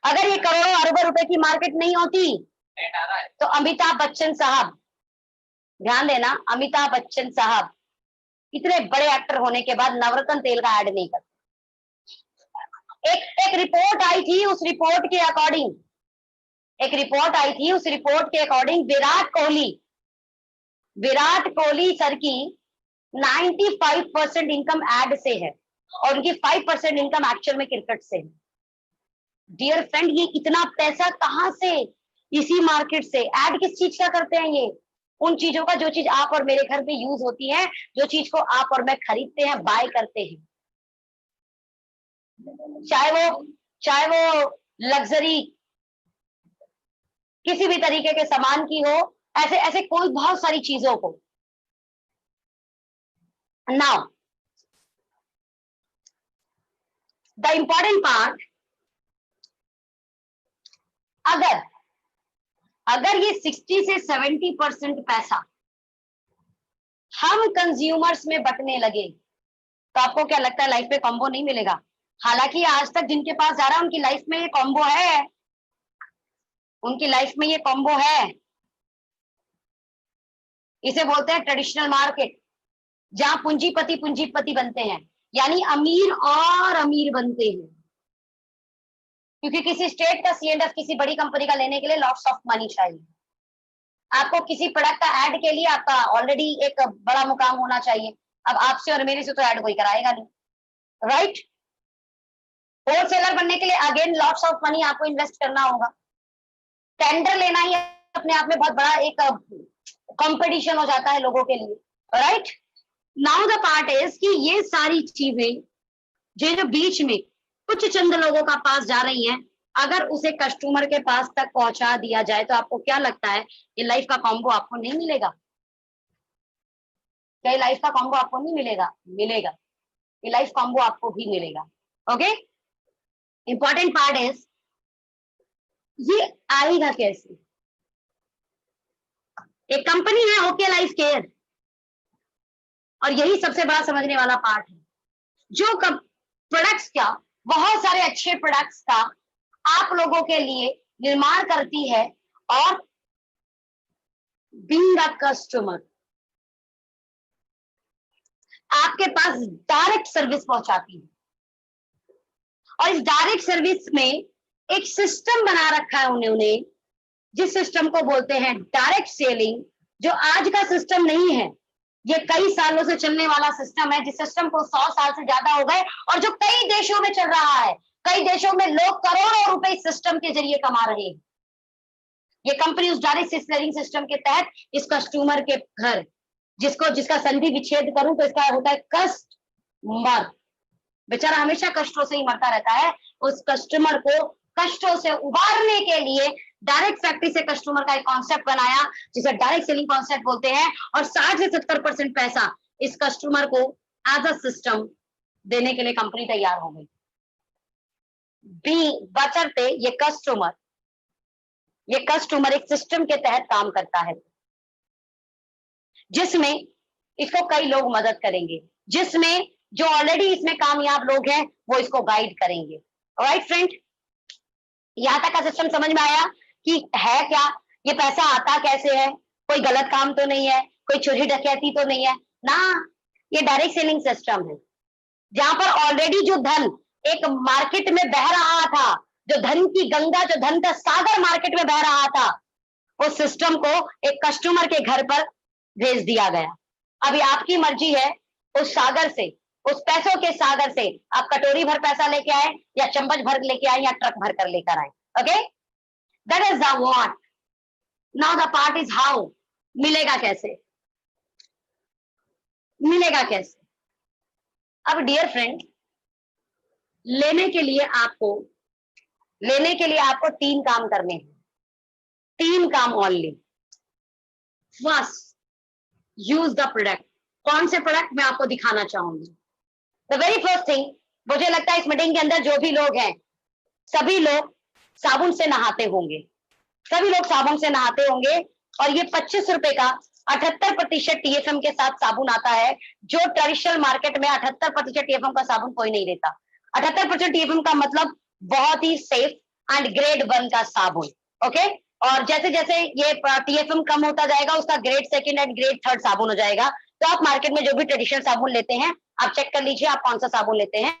अगर ये करोड़ों अरबों रुपए की मार्केट नहीं होती तो अमिताभ बच्चन साहब, ध्यान देना, अमिताभ बच्चन साहब इतने बड़े एक्टर होने के बाद नवरत्न तेल का ऐड नहीं करते। एक रिपोर्ट आई थी, उस रिपोर्ट के अकॉर्डिंग, एक रिपोर्ट आई थी, उस रिपोर्ट के अकॉर्डिंग विराट कोहली सर की 95% इनकम एड से है और उनकी 5% इनकम एक्चुअल में क्रिकेट से है। डियर फ्रेंड, ये इतना पैसा कहां से? इसी मार्केट से। ऐड किस चीज का करते हैं ये? उन चीजों का जो चीज आप और मेरे घर पे यूज होती है, जो चीज को आप और मैं खरीदते हैं, बाय करते हैं, चाहे वो लग्जरी किसी भी तरीके के सामान की हो, ऐसे ऐसे कोई बहुत सारी चीजों को। नाउ द इंपॉर्टेंट पार्ट, अगर अगर ये 60 से 70% पैसा हम कंज्यूमर्स में बटने लगे तो आपको क्या लगता है लाइफ में कॉम्बो नहीं मिलेगा? हालांकि आज तक जिनके पास जा रहा है उनकी लाइफ में ये कॉम्बो है, उनकी लाइफ में ये कॉम्बो है। इसे बोलते हैं ट्रेडिशनल मार्केट, जहां पूंजीपति पूंजीपति बनते हैं, यानी अमीर और अमीर बनते हैं। क्योंकि किसी स्टेट का C&F किसी बड़ी कंपनी का लेने के लिए लॉट्स ऑफ मनी चाहिए। आपको किसी प्रोडक्ट का ऐड के लिए आपका ऑलरेडी एक बड़ा मुकाम होना चाहिए, अब आपसे और मेरे से तो ऐड कोई कराएगा नहीं, राइट? होलसेलर बनने के लिए अगेन लॉट्स ऑफ मनी आपको इन्वेस्ट करना होगा। टेंडर लेना ही अपने आप में बहुत बड़ा एक कंपटीशन हो जाता है लोगों के लिए, right? Now the part is कि ये सारी चीजें जो बीच में कुछ चंद लोगों का पास जा रही हैं, अगर उसे कस्टमर के पास तक पहुंचा दिया जाए तो आपको क्या लगता है ये लाइफ का कॉम्बो आपको नहीं मिलेगा? क्या ये लाइफ का कॉम्बो आपको नहीं मिलेगा? मिलेगा, ये लाइफ कॉम्बो आपको भी मिलेगा। ओके, इंपॉर्टेंट पार्ट इज ये आएगा कैसे? एक कंपनी है ओके लाइफ केयर, और यही सबसे बड़ा समझने वाला पार्ट है, जो प्रोडक्ट्स का, बहुत सारे अच्छे प्रोडक्ट्स का आप लोगों के लिए निर्माण करती है और बीइंग अ कस्टमर आपके पास डायरेक्ट सर्विस पहुंचाती है। और इस डायरेक्ट सर्विस में एक सिस्टम बना रखा है उन्होंने, जिस सिस्टम को बोलते हैं डायरेक्ट सेलिंग, जो आज का सिस्टम नहीं है, ये कई सालों से चलने वाला सिस्टम है, जिस सिस्टम को 100 साल से ज्यादा हो गए और जो कई देशों में चल रहा है। कई देशों में लोग करोड़ों रुपए इस सिस्टम के जरिए कमा रहे हैं। ये कंपनी उस डायरेक्ट सेलिंग सिस्टम के तहत इस कस्टमर के घर, जिसका संधि विच्छेद करूं तो इसका होता है कस्टमर, बेचारा हमेशा कष्टों से ही मरता रहता है। उस कस्टमर को कष्टों से उबारने के लिए डायरेक्ट फैक्ट्री से कस्टमर का एक कॉन्सेप्ट बनाया, जिसे डायरेक्ट सेलिंग कॉन्सेप्ट बोलते हैं। और 60 से 70% पैसा इस कस्टमर को एज अ सिस्टम देने के लिए कंपनी तैयार हो गई। बचते ये कस्टमर एक सिस्टम के तहत काम करता है, जिसमें इसको कई लोग मदद करेंगे, जिसमें जो ऑलरेडी इसमें कामयाब लोग हैं वो इसको गाइड करेंगे। ऑलराइट फ्रेंड, यहां तक का सिस्टम समझ में आया कि है क्या, ये पैसा आता कैसे है, कोई गलत काम तो नहीं है, कोई चोरी डकैती तो नहीं है ना। ये डायरेक्ट सेलिंग सिस्टम है, जहां पर ऑलरेडी जो धन एक मार्केट में बह रहा था, जो धन की गंगा, जो धन का सागर मार्केट में बह रहा था, उस सिस्टम को एक कस्टमर के घर पर भेज दिया गया। अभी आपकी मर्जी है उस सागर से, उस पैसों के सागर से आप कटोरी भर पैसा लेके आए या चम्मच भर लेके आए या ट्रक भर कर लेकर आए। Okay, that is the what. Now the part is how. मिलेगा कैसे? मिलेगा कैसे? अब डियर फ्रेंड, लेने के लिए आपको 3 काम करने हैं, 3 काम only. First, use the product. कौन से प्रोडक्ट मैं आपको दिखाना चाहूंगी? द वेरी फर्स्ट थिंग, मुझे लगता है इस मीटिंग के अंदर जो भी लोग हैं, सभी लोग साबुन से नहाते होंगे, सभी लोग साबुन से नहाते होंगे। और ये 25 रुपए का 78% TFM के साथ साबुन आता है, जो ट्रेडिशनल मार्केट में 78% TFM का साबुन कोई नहीं देता। 78% TFM का मतलब बहुत ही सेफ एंड ग्रेड 1 का साबुन। ओके, और जैसे जैसे ये TFM कम होता जाएगा, उसका ग्रेड 2 एंड ग्रेड 3 साबुन हो जाएगा। तो आप मार्केट में जो भी ट्रेडिशनल साबुन लेते हैं, आप चेक कर लीजिए आप कौन सा साबुन लेते हैं।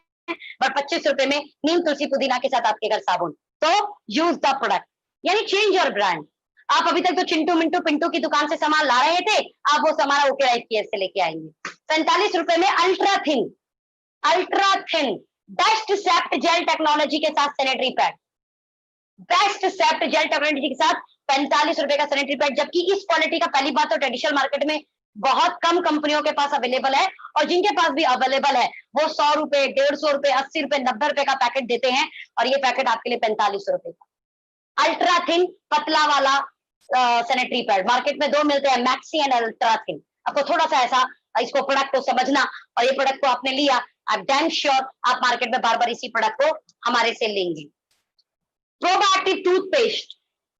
बट 25 रुपए में नीम तुलसी पुदीना के साथ आपके घर साबुन। तो यूज द प्रोडक्ट, यानी चेंज योर ब्रांड। आप अभी तक तो चिंटू मिंटू पिंटू की दुकान से सामान ला रहे थे, आप वो सामान ओके लाइफ केयर से लेके आएंगे। 45 रुपए में ultra thin best sept gel technology के साथ sanitary pad, best sept gel technology के साथ 45 रुपए का सैनिटरी पैड। जबकि इस क्वालिटी का पहली बात तो ट्रेडिशनल मार्केट में बहुत कम कंपनियों के पास अवेलेबल है, और जिनके पास भी अवेलेबल है वो 100 रुपए, 150 रुपए, 80 रुपए, 90 रुपए का पैकेट देते हैं, और ये पैकेट आपके लिए 45 रुपए का अल्ट्रा थिन पतला वाला सैनिटरी पैड। मार्केट में 2 मिलते हैं, मैक्सी एंड अल्ट्रा थिन। आपको थोड़ा सा ऐसा इसको प्रोडक्ट को समझना, और ये प्रोडक्ट को आपने लिया, आप डैम श्योर आप मार्केट में बार बार इसी प्रोडक्ट को हमारे से लेंगे। प्रोबायोटिक टूथपेस्ट,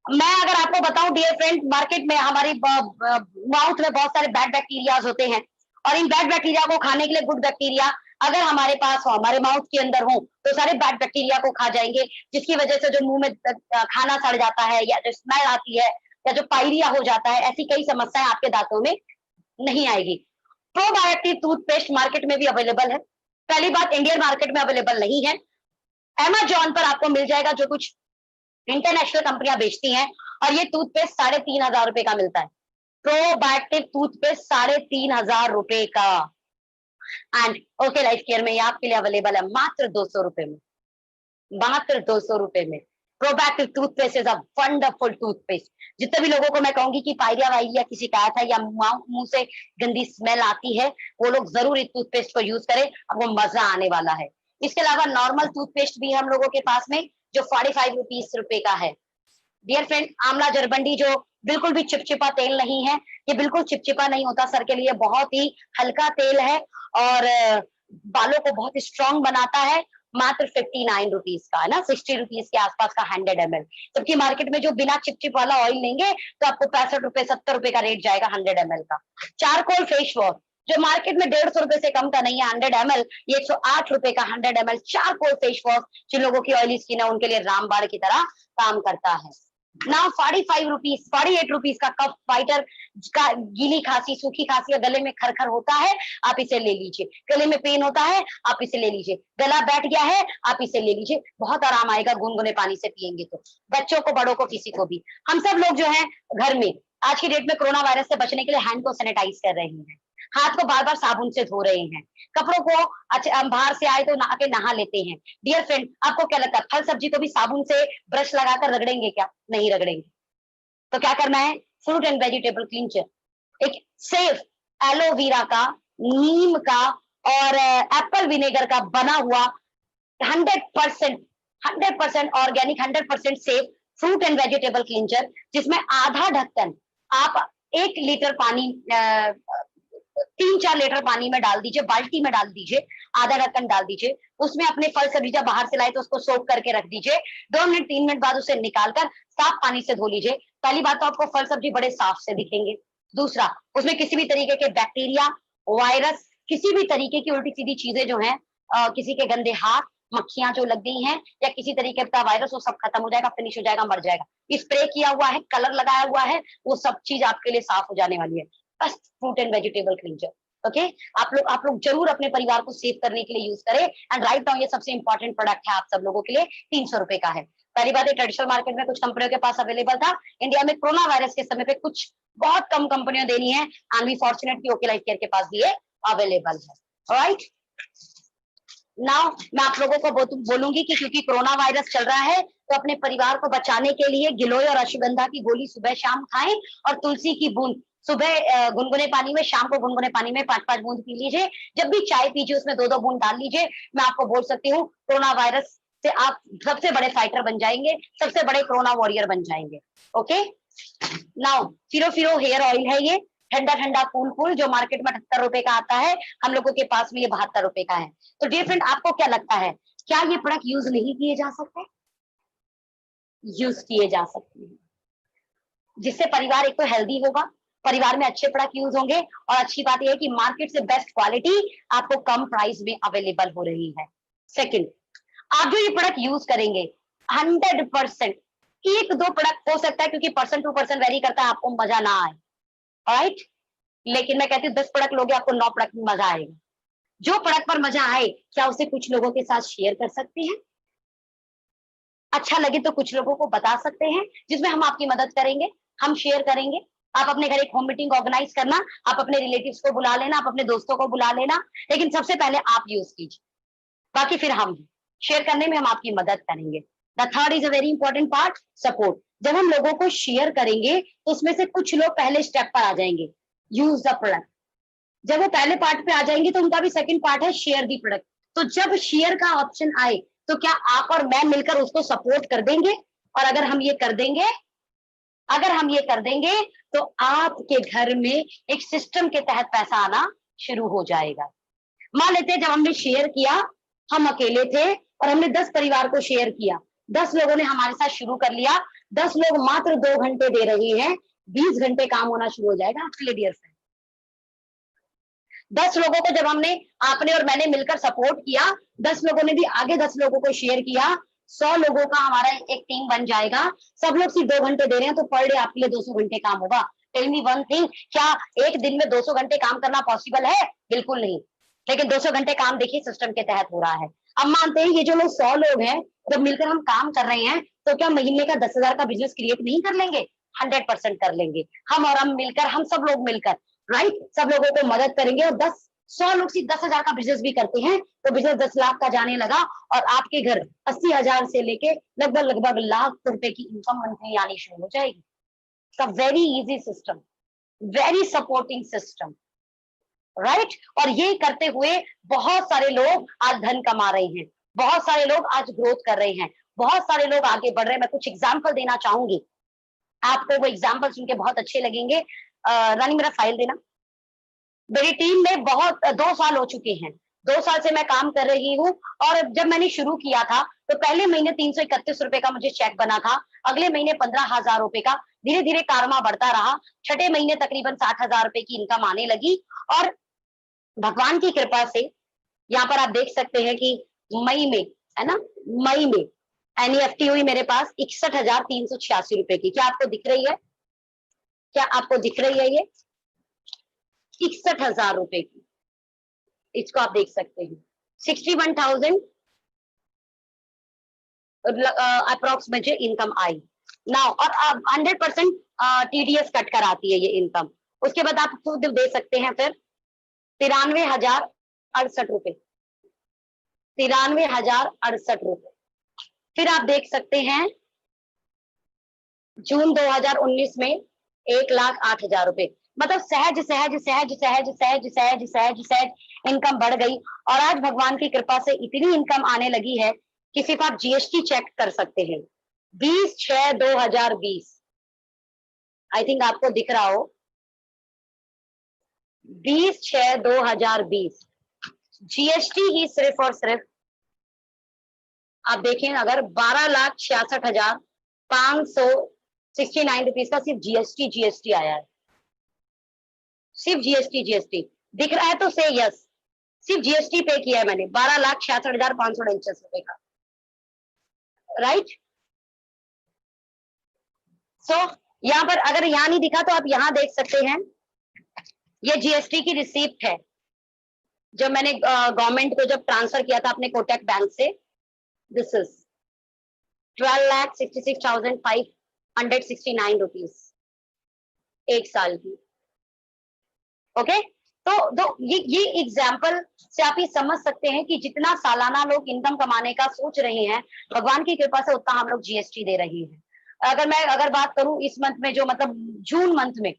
मैं अगर आपको बताऊं डियर फ्रेंड, मार्केट में हमारी माउथ में बहुत सारे बैड बैक्टीरियाज होते हैं, और इन बैड बैक्टीरिया को खाने के लिए गुड बैक्टीरिया अगर हमारे पास हो, हमारे माउथ के अंदर हो, तो सारे बैड बैक्टीरिया को खा जाएंगे, जिसकी वजह से जो मुंह में खाना सड़ जाता है, या जो स्मेल आती है, या जो पायरिया हो जाता है, ऐसी कई समस्याएं आपके दांतों में नहीं आएगी। प्रोबायोटिक टूथपेस्ट मार्केट में भी अवेलेबल है। पहली बात, इंडियन मार्केट में अवेलेबल नहीं है, अमेजॉन पर आपको मिल जाएगा, जो कुछ इंटरनेशनल कंपनियां बेचती हैं, और ये टूथपेस्ट 3,500 रुपए का मिलता है। प्रोबायोटिक टूथपेस्ट 3,500 रुपए का। एंड ओके लाइफ केयर में ये आपके लिए अवेलेबल है मात्र 200 रुपए में, मात्र 200 रुपए में। Probactive toothpaste is a wonderful toothpaste. जितने भी लोगों को मैं कहूंगी कि पायरिया वायरिया की शिकायत है या मुंह से गंदी स्मेल आती है, वो लोग जरूर इस टूथपेस्ट को यूज करें, आपको मजा आने वाला है। इसके अलावा नॉर्मल टूथपेस्ट भी है हम लोगों के पास में, जो 45 रुपए का है। डियर फ्रेंड, आंवला जरबंडी जो बिल्कुल भी चिपचिपा तेल नहीं है, ये बिल्कुल चिपचिपा नहीं होता, सर के लिए बहुत ही हल्का तेल है और बालों को बहुत स्ट्रांग बनाता है। मात्र 59 रुपीज का है ना, 60 रुपीज के आसपास का 100 ml। जबकि मार्केट में जो बिना चिपचिप वाला ऑयल लेंगे तो आपको 65 रुपए 70 रुपए का रेट जाएगा 100 ml का। चारकोल फेस वॉश जो मार्केट में 150 रुपए से कम का नहीं है, 100 ml, ये 108 रुपए का 100 ml चारकोल फेस वॉश जिन लोगों की ऑयली स्किन है उनके लिए रामबाण की तरह काम करता है। नाउ 48 रुपीज का कफ फाइटर का, गीली खांसी सूखी खांसी या गले में खरखर होता है आप इसे ले लीजिए, गले में पेन होता है आप इसे ले लीजिए, गला बैठ गया है आप इसे ले लीजिए, बहुत आराम आएगा गुनगुने पानी से पिएंगे तो। बच्चों को बड़ों को किसी को भी, हम सब लोग जो है घर में आज की डेट में कोरोना वायरस से बचने के लिए हैंड को सैनिटाइज कर रहे हैं, हाथ को बार बार साबुन से धो रहे हैं, कपड़ों को बाहर से आए तो नहा लेते हैं। डियर फ्रेंड, आपको क्या लगता है फल सब्जी को भी साबुन से ब्रश लगाकर रगड़ेंगे क्या? नहीं रगड़ेंगे। तो क्या करना है? फ्रूट एंड वेजिटेबल क्लींचर, एक सेफ एलोवेरा का, नीम का और एप्पल विनेगर का बना हुआ 100% organic 100% safe fruit and vegetable cleanser, जिसमें आधा ढक्कन आप 1 लीटर पानी 3-4 लीटर पानी में डाल दीजिए, बाल्टी में डाल दीजिए, आधा ढक्कन डाल दीजिए, उसमें अपने फल सब्जी जब बाहर से लाए तो उसको सोक करके रख दीजिए, 2 मिनट 3 मिनट बाद उसे निकालकर साफ पानी से धो लीजिए। पहली बात तो आपको फल सब्जी बड़े साफ से दिखेंगे, दूसरा उसमें किसी भी तरीके के बैक्टीरिया, वायरस, किसी भी तरीके की उल्टी सीधी चीजें जो है, किसी के गंदे हाथ, मक्खियां जो लग गई हैं या किसी तरीके का वायरस, वो सब खत्म हो जाएगा, फिनिश हो जाएगा, मर जाएगा। स्प्रे किया हुआ है, कलर लगाया हुआ है, वो सब चीज आपके लिए साफ हो जाने वाली है। बस फ्रूट एंड वेजिटेबल क्लींचर, ओके। आप लोग जरूर अपने परिवार को सेव करने के लिए यूज करें। एंड राइट नाउ ये सबसे इंपॉर्टेंट प्रोडक्ट है आप सब लोगों के लिए, 300 रुपए का है। पहली बात है, ट्रेडिशनल मार्केट में कुछ कंपनियों के पास अवेलेबल था, इंडिया में कोरोना वायरस के समय पे कुछ बहुत कम कंपनियां देनी है, and we fortunately okay life care के पास भी अवेलेबल है। ऑलराइट, नाउ मैं आप लोगों को बोलूंगी कि क्योंकि कोरोना वायरस चल रहा है तो अपने परिवार को बचाने के लिए गिलोय और अश्वगंधा की गोली सुबह शाम खाएं, और तुलसी की बूंद सुबह गुनगुने पानी में, शाम को गुनगुने पानी में 5-5 बूंद पी लीजिए। जब भी चाय पीजिए उसमें 2-2 बूंद डाल लीजिए। मैं आपको बोल सकती हूँ कोरोना वायरस से आप सबसे बड़े फाइटर बन जाएंगे, सबसे बड़े कोरोना वॉरियर बन जाएंगे। ओके, नाउ फिरो हेयर ऑयल है, ये ठंडा ठंडा कूल जो मार्केट में 78 रुपए का आता है, हम लोगों के पास में ये 72 रुपए का है। तो डियर फ्रेंड, आपको क्या लगता है, क्या ये प्रोडक्ट यूज नहीं किए जा सकते? यूज किए जा सकते हैं, जिससे परिवार एक तो हेल्दी होगा, परिवार में अच्छे प्रोडक्ट यूज होंगे, और अच्छी बात यह है कि मार्केट से बेस्ट क्वालिटी आपको कम प्राइस में अवेलेबल हो रही है। सेकंड, आप जो ये प्रोडक्ट यूज करेंगे 100%, 1-2 प्रोडक्ट हो सकता है क्योंकि पर्सन टू पर्सन वेरी करता है, आपको मजा ना आए, राइट, लेकिन मैं कहती हूँ 10 प्रोडक्ट लोगे आपको 9 प्रोडक्ट में मजा आएगा। जो प्रोडक्ट पर मजा आए, क्या उसे कुछ लोगों के साथ शेयर कर सकते हैं? अच्छा लगे तो कुछ लोगों को बता सकते हैं, जिसमें हम आपकी मदद करेंगे, हम शेयर करेंगे। आप अपने घर एक होम मीटिंग ऑर्गेनाइज करना, आप अपने रिलेटिव्स को बुला लेना, आप अपने दोस्तों को बुला लेना, लेकिन सबसे पहले आप यूज कीजिए, बाकी फिर हम शेयर करने में हम आपकी मदद करेंगे। The third is a very important part, support. जब हम लोगों को शेयर करेंगे तो उसमें से कुछ लोग पहले स्टेप पर आ जाएंगे, यूज द प्रोडक्ट। जब वो पहले पार्ट पे आ जाएंगे तो उनका भी सेकंड पार्ट है शेयर दी प्रोडक्ट। तो जब शेयर का ऑप्शन आए तो क्या आप और मैं मिलकर उसको सपोर्ट कर देंगे? और अगर हम ये कर देंगे तो आपके घर में एक सिस्टम के तहत पैसा आना शुरू हो जाएगा। मान लेते हैं जब हमने शेयर किया, हम अकेले थे और हमने 10 परिवार को शेयर किया, 10 लोगों ने हमारे साथ शुरू कर लिया, 10 लोग मात्र 2 घंटे दे रहे हैं, 20 घंटे काम होना शुरू हो जाएगा आपके लिए डियर फ्रेंड। 10 लोगों को जब आपने और मैंने मिलकर सपोर्ट किया, 10 लोगों ने भी आगे 10 लोगों को शेयर किया, 100 लोगों का हमारा एक टीम बन जाएगा। सब लोग सिर्फ 2 घंटे दे रहे हैं तो पर डे आपके लिए 200 घंटे काम होगा। टेल मी वन थिंग, क्या एक दिन में 200 घंटे काम करना पॉसिबल है? बिल्कुल नहीं, लेकिन 200 घंटे काम देखिए सिस्टम के तहत हो रहा है। अब मानते हैं ये जो लोग 100 लोग हैं, जब मिलकर हम काम कर रहे हैं तो क्या महीने का 10,000 का बिजनेस क्रिएट नहीं कर लेंगे? 100% कर लेंगे। हम और हम मिलकर, हम सब लोग मिलकर, राइट, सब लोगों को मदद करेंगे और 10 100 लोग सिर्फ 10,000 का बिजनेस भी करते हैं तो बिजनेस 10 लाख का जाने लगा और आपके घर 80,000 से लेके लगभग लाख रुपए की इनकम मंथली आनी शुरू हो जाएगी। का very easy system, very supporting system, right. और ये करते हुए बहुत सारे लोग आज धन कमा रहे हैं, बहुत सारे लोग आज ग्रोथ कर रहे हैं, बहुत सारे लोग आगे बढ़ रहे हैं। मैं कुछ एग्जाम्पल देना चाहूंगी आपको, वो एग्जाम्पल सुन के बहुत अच्छे लगेंगे। रानी मेरा फाइल देना। मेरी टीम में बहुत 2 साल हो चुके हैं, 2 साल से मैं काम कर रही हूँ। और जब मैंने शुरू किया था तो पहले महीने 331 रुपए का मुझे चेक बना था, अगले महीने 15,000 रुपए का, धीरे धीरे कारमा बढ़ता रहा। छठे महीने तकरीबन 60,000 रुपए की इनकम आने लगी। और भगवान की कृपा से यहाँ पर आप देख सकते हैं कि मई में, है ना, मई में एनईएफटी हुई मेरे पास 61,386 रुपए की। क्या आपको दिख रही है? क्या आपको दिख रही है? ये 61,000 रुपए की, इसको आप देख सकते हैं। 61,000 अप्रोक्स मुझे इनकम आई ना। और 100% टीडीएस कट कराती है ये इनकम। उसके बाद आप खुद दे सकते हैं फिर 93,068 रुपए, 93,068 रुपए। फिर आप देख सकते हैं जून 2019 में 1,08,000 रुपए। मतलब सहज सहज सहज सहज सहज सहज सहज सहज इनकम बढ़ गई। और आज भगवान की कृपा से इतनी इनकम आने लगी है कि सिर्फ आप जीएसटी चेक कर सकते हैं। 20/6/2020, आई थिंक आपको दिख रहा हो, 20/6/2020 जीएसटी ही सिर्फ और सिर्फ आप देखें अगर 12,66,569 रुपीज का सिर्फ जीएसटी आया है। सिर्फ जीएसटी दिख रहा है तो से यस, सिर्फ जीएसटी पे किया है मैंने 12,66,549 रुपए का, राइट। सो यहाँ पर अगर यहाँ नहीं दिखा तो आप यहाँ देख सकते हैं, ये जीएसटी की रिसीप्ट है जब मैंने गवर्नमेंट को जब ट्रांसफर किया था अपने कोटक बैंक से। दिस इज 12,66,569 रुपीज एक साल की। ओके, तो ये एग्जाम्पल से आप ये समझ सकते हैं कि जितना सालाना लोग इनकम कमाने का सोच रहे हैं, भगवान की कृपा से उतना हम लोग जीएसटी दे रहे हैं। अगर बात करूं इस मंथ में, जो मतलब जून मंथ में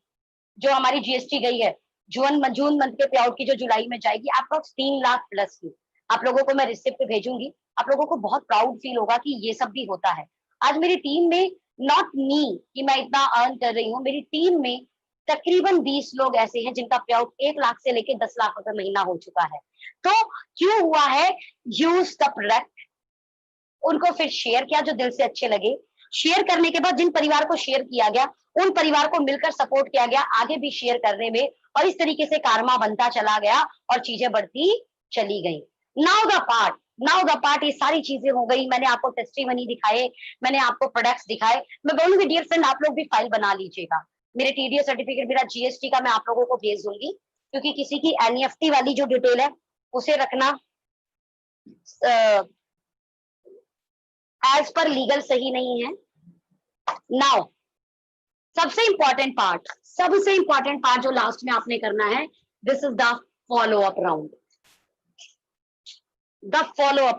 जो हमारी जीएसटी गई है, जून मंथ के पे आउट की जो जुलाई में जाएगी अप्रोक्स 3 लाख प्लस की। आप लोगों को मैं रिसिप्ट भेजूंगी, आप लोगों को बहुत प्राउड फील होगा कि ये सब भी होता है। आज मेरी टीम में, नॉट मी कि मैं इतना अर्न कर रही हूँ, मेरी टीम में तकरीबन 20 लोग ऐसे हैं जिनका पे आउट 1 लाख से लेके 10 लाख रुपए महीना हो चुका है। तो क्यों हुआ है? यूज द प्रोडक्ट, उनको फिर शेयर किया जो दिल से अच्छे लगे। शेयर करने के बाद जिन परिवार को शेयर किया गया उन परिवार को मिलकर सपोर्ट किया गया आगे भी शेयर करने में, और इस तरीके से कारमा बनता चला गया और चीजें बढ़ती चली गई। नाउ द पार्ट, ये सारी चीजें हो गई। मैंने आपको टेस्टिमनी दिखाए, मैंने आपको प्रोडक्ट्स दिखाए। मैं बोलूंगी डियर फ्रेंड, आप लोग भी फाइल बना लीजिएगा। मेरे टीडीएस सर्टिफिकेट, मेरा जीएसटी का मैं आप लोगों को भेज दूंगी, क्योंकि किसी की एनईएफटी वाली जो डिटेल है उसे रखना एज पर लीगल सही नहीं है। नाउ सबसे इंपॉर्टेंट पार्ट जो लास्ट में आपने करना है, this is the follow up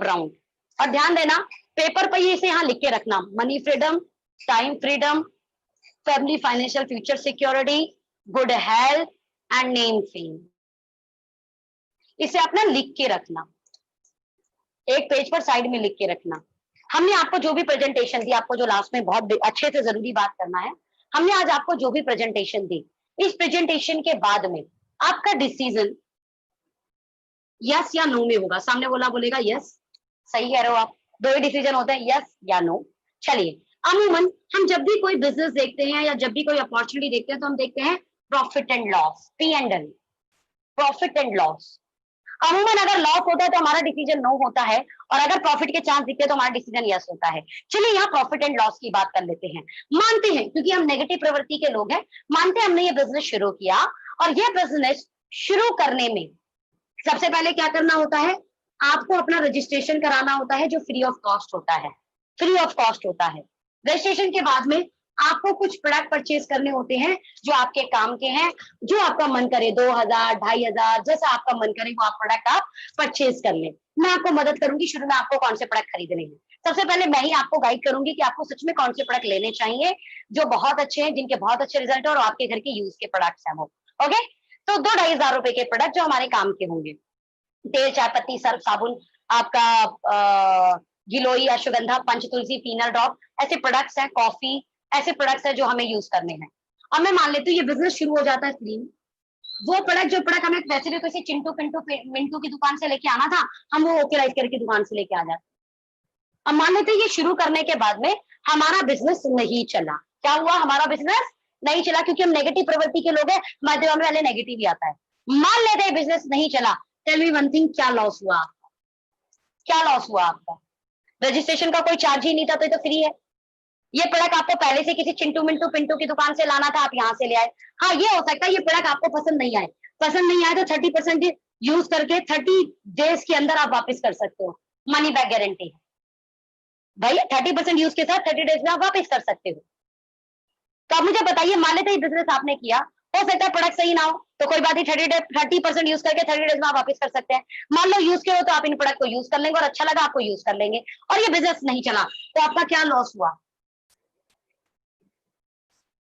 round. और ध्यान देना, पेपर पर ये इसे यहाँ लिख के रखना, money freedom, time freedom, family financial future security, good health and name fame. इसे अपना लिख के रखना, एक पेज पर साइड में लिख के रखना। हमने आपको जो भी प्रेजेंटेशन दी, आपको जो लास्ट में बहुत अच्छे से जरूरी बात करना है, हमने आज आपको जो भी प्रेजेंटेशन दी, इस प्रेजेंटेशन के बाद में आपका डिसीजन यस या नो में होगा। सामने बोलेगा यस, सही कह रहे हो आप, 2 ही डिसीजन होते हैं, यस या नो। चलिए, अमूमन हम जब भी कोई बिजनेस देखते हैं या जब भी कोई अपॉर्चुनिटी देखते हैं तो हम देखते हैं profit and loss, P&L, profit and loss. अमूमन अगर लॉस होता है तो हमारा डिसीजन नो होता है, और अगर प्रॉफिट के चांस दिखते हैं तो हमारा डिसीजन यस होता है। चलिए यहाँ प्रॉफिट एंड लॉस की बात कर लेते हैं। मानते हैं, क्योंकि हम नेगेटिव प्रवृत्ति के लोग हैं, मानते हैं हमने ये बिजनेस शुरू किया, और ये बिजनेस शुरू करने में सबसे पहले क्या करना होता है? आपको अपना रजिस्ट्रेशन कराना होता है, जो फ्री ऑफ कॉस्ट होता है। रजिस्ट्रेशन के बाद में आपको कुछ प्रोडक्ट परचेज करने होते हैं जो आपके काम के हैं, जो आपका मन करे 2000, 2500, जैसा आपका मन करे वो आप प्रोडक्ट आप परचेज कर ले। मैं आपको मदद करूंगी शुरू में आपको कौन से प्रोडक्ट खरीदने हैं। सबसे पहले मैं ही आपको गाइड करूंगी कि आपको सच में कौन से प्रोडक्ट लेने चाहिए जो बहुत अच्छे हैं, जिनके बहुत अच्छे रिजल्ट है और आपके घर के यूज के प्रोडक्ट्स हैं वो। ओके, तो 2-2500 रुपए के प्रोडक्ट जो हमारे काम के होंगे, तेल, चाय पत्ती, सर्फ साबुन, आपका गिलोई, अश्वगंधा, पंचतुलसी, फिनल ड्रॉप, ऐसे प्रोडक्ट्स हैं, कॉफी, ऐसे प्रोडक्ट्स हैं जो हमें यूज करने हैं। अब मैं मान लेती हूँ ये बिजनेस शुरू हो जाता है फ्री में, वो प्रोडक्ट जो प्रोडक्ट हमें वैसे भी किसी चिंटू पिंटू मिंटू की दुकान से लेके आना था, हम वो ओके राइस की दुकान से लेके आ जाते। अब मान लेते हैं ये शुरू करने के बाद में हमारा बिजनेस नहीं चला। क्या हुआ? हमारा बिजनेस नहीं चला क्योंकि हम नेगेटिव प्रवृत्ति के लोग हैं, हमारे दिमाग में पहले नेगेटिव ही आता है। मान लेते हैं बिजनेस नहीं चला, टेल मी वन थिंग, क्या लॉस हुआ आपका? क्या लॉस हुआ आपका? रजिस्ट्रेशन का कोई चार्ज ही नहीं था, तो ये तो फ्री है। ये प्रोडक्ट आपको पहले से किसी चिंटू मिंटू पिंटू की दुकान से लाना था, आप यहाँ से ले आए। हाँ, ये हो सकता है ये प्रोडक्ट आपको पसंद नहीं आए, पसंद नहीं आए तो 30% यूज करके 30 डेज के अंदर आप वापस कर सकते हो, मनी बैक गारंटी है भाई। 30% यूज के साथ 30 डेज में आप वापस कर सकते हो। तो आप मुझे बताइए, मान लेते हैं बिजनेस आपने किया, हो सकता है प्रोडक्ट सही ना हो, तो कोई बात नहीं, 30% यूज करके 30 डेज में आप वापस कर सकते हैं। मान लो यूज किया हो तो आप इन प्रोडक्ट को यूज कर लेंगे और अच्छा लगा आपको यूज कर लेंगे, और ये बिजनेस नहीं चला तो आपका क्या लॉस हुआ?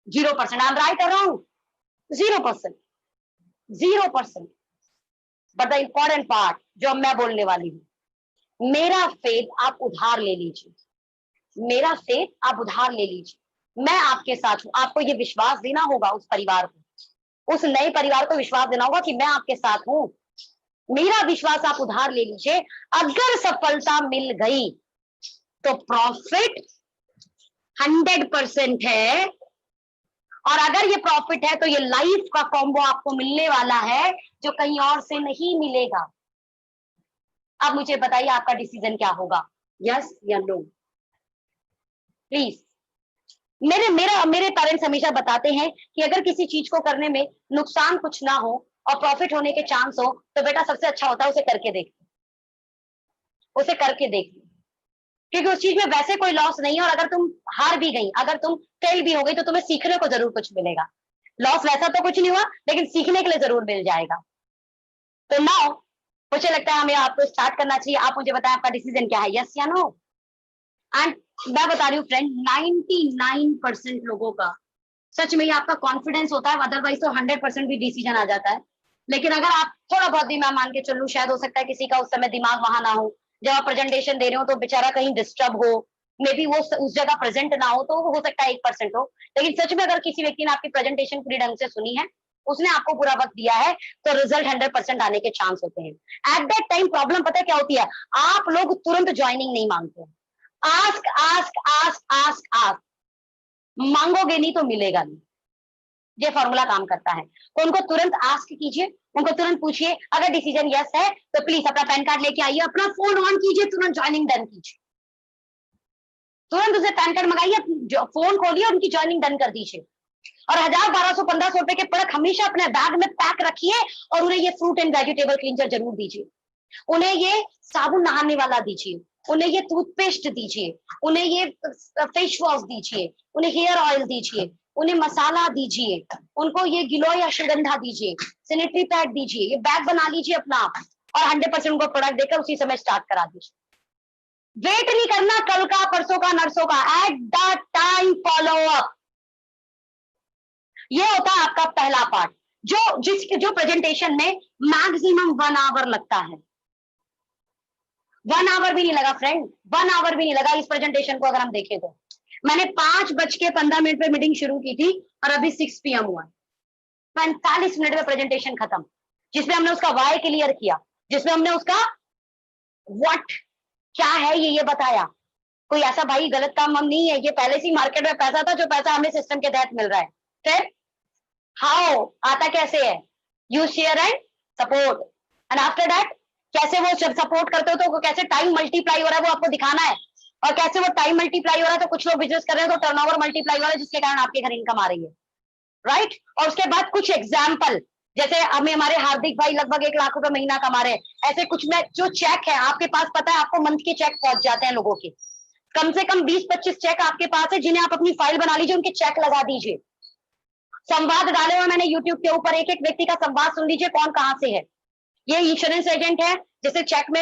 0%। आई एम राइट और wrong? 0%, 0%। But the important part जो मैं बोलने वाली हूं, मेरा फेथ आप उधार ले लीजिए, मेरा फेथ आप उधार ले लीजिए। मैं आपके साथ हूं, आपको ये विश्वास देना होगा उस परिवार को, उस नए परिवार को विश्वास देना होगा कि मैं आपके साथ हूं। मेरा विश्वास आप उधार ले लीजिए। अगर सफलता मिल गई तो प्रॉफिट 100% है, और अगर ये प्रॉफिट है तो ये लाइफ का कॉम्बो आपको मिलने वाला है जो कहीं और से नहीं मिलेगा। अब मुझे बताइए आपका डिसीजन क्या होगा, यस या नो? प्लीज। मेरे पेरेंट्स हमेशा बताते हैं कि अगर किसी चीज को करने में नुकसान कुछ ना हो और प्रॉफिट होने के चांस हो तो बेटा सबसे अच्छा होता है उसे करके देख, उसे करके देख, क्योंकि उस चीज में वैसे कोई लॉस नहीं है। और अगर तुम हार भी गई, अगर तुम फेल भी हो गई, तो तुम्हें सीखने को जरूर कुछ मिलेगा। लॉस वैसा तो कुछ नहीं हुआ, लेकिन सीखने के लिए जरूर मिल जाएगा। तो नाउ मुझे लगता है हमें आपको स्टार्ट करना चाहिए। आप मुझे बताएं आपका डिसीजन क्या है, यस या नो? एंड मैं बता रही हूँ फ्रेंड, 99% लोगों का सच में ये आपका कॉन्फिडेंस होता है, अदरवाइज तो 100% भी डिसीजन आ जाता है। लेकिन अगर आप थोड़ा बहुत भी, मैं मान के चलूं, शायद हो सकता है किसी का उस समय दिमाग वहां ना हो, जब आप प्रेजेंटेशन दे रहे हो तो बेचारा कहीं डिस्टर्ब हो, मे बी वो उस जगह प्रेजेंट ना हो, तो हो सकता है 1% हो। लेकिन सच में अगर किसी व्यक्ति ने आपकी प्रेजेंटेशन पूरी ढंग से सुनी है, उसने आपको पूरा वक्त दिया है, तो रिजल्ट 100% आने के चांस होते हैं। एट दैट टाइम प्रॉब्लम पता है क्या होती है? आप लोग तुरंत ज्वाइनिंग नहीं मांगते। Ask ask ask ask ask, मांगोगे नहीं तो मिलेगा नहीं। ये फॉर्मूला काम करता है। तो उनको तुरंत आस्क कीजिए, उनको तुरंत पूछिए। अगर डिसीजन यस है तो प्लीज अपना पैन कार्ड लेके आइए, अपना फोन ऑन कीजिए, तुरंत ज्वाइनिंग डन कीजिए, तुरंत उसे पैन कार्ड मंगाइए, फोन खोलिए, उनकी ज्वाइनिंग डन कर दीजिए। और 1000, 1200, 1500 रुपए के प्रोडक्ट हमेशा अपने बैग में पैक रखिए, और उन्हें ये फ्रूट एंड वेजिटेबल क्लींजर जरूर दीजिए, उन्हें ये साबुन नहाने वाला दीजिए, उन्हें ये टूथपेस्ट दीजिए, उन्हें ये फेस वॉश दीजिए, उन्हें हेयर ऑयल दीजिए, उन्हें मसाला दीजिए, उनको ये गिलोय अश्वगंधा दीजिए, सैनिटरी पैड दीजिए, ये बैग बना लीजिए अपना, और 100% उनको प्रोडक्ट देकर उसी समय स्टार्ट करा दीजिए। वेट नहीं करना कल का, परसों का, नरसों का, at the time follow up. ये होता है आपका पहला पार्ट, जो प्रेजेंटेशन में मैक्सिमम 1 आवर लगता है। 1 आवर भी नहीं लगा फ्रेंड, 1 आवर भी नहीं लगा इस प्रेजेंटेशन को अगर हम देखें तो। मैंने 5:15 पे मीटिंग शुरू की थी और अभी 6 PM हुआ, 45 मिनट में प्रेजेंटेशन खत्म, जिसमें हमने उसका वाई क्लियर किया, जिसमें हमने उसका व्हाट क्या है ये बताया। कोई ऐसा भाई गलत काम हम नहीं है, ये पहले से ही मार्केट में पैसा था, जो पैसा हमें सिस्टम के तहत मिल रहा है। फिर हाउ आता कैसे है, you share and support, and after that कैसे वो जब सपोर्ट करते हो तो कैसे टाइम मल्टीप्लाई हो रहा है वो आपको दिखाना है, और कैसे वो टाइम मल्टीप्लाई हो रहा है, तो कुछ लोग बिजनेस कर रहे हैं तो टर्नओवर मल्टीप्लाई हो रहा है, जिसके कारण आपके घर इनकम आ रही है, राइट। और उसके बाद कुछ एग्जाम्पल, जैसे हमें हमारे हार्दिक भाई लगभग 1 लाख रुपए महीना कमा रहे हैं, ऐसे कुछ में जो चेक है आपके पास, पता है आपको मंथ के चेक पहुंच जाते हैं लोगों के, कम से कम 20-25 चेक आपके पास है जिन्हें आप अपनी फाइल बना लीजिए, उनके चेक लगा दीजिए। संवाद डाले हुए मैंने यूट्यूब के ऊपर, एक एक व्यक्ति का संवाद सुन लीजिए कौन कहां से है। ये इंश्योरेंस एजेंट है, जैसे चेक में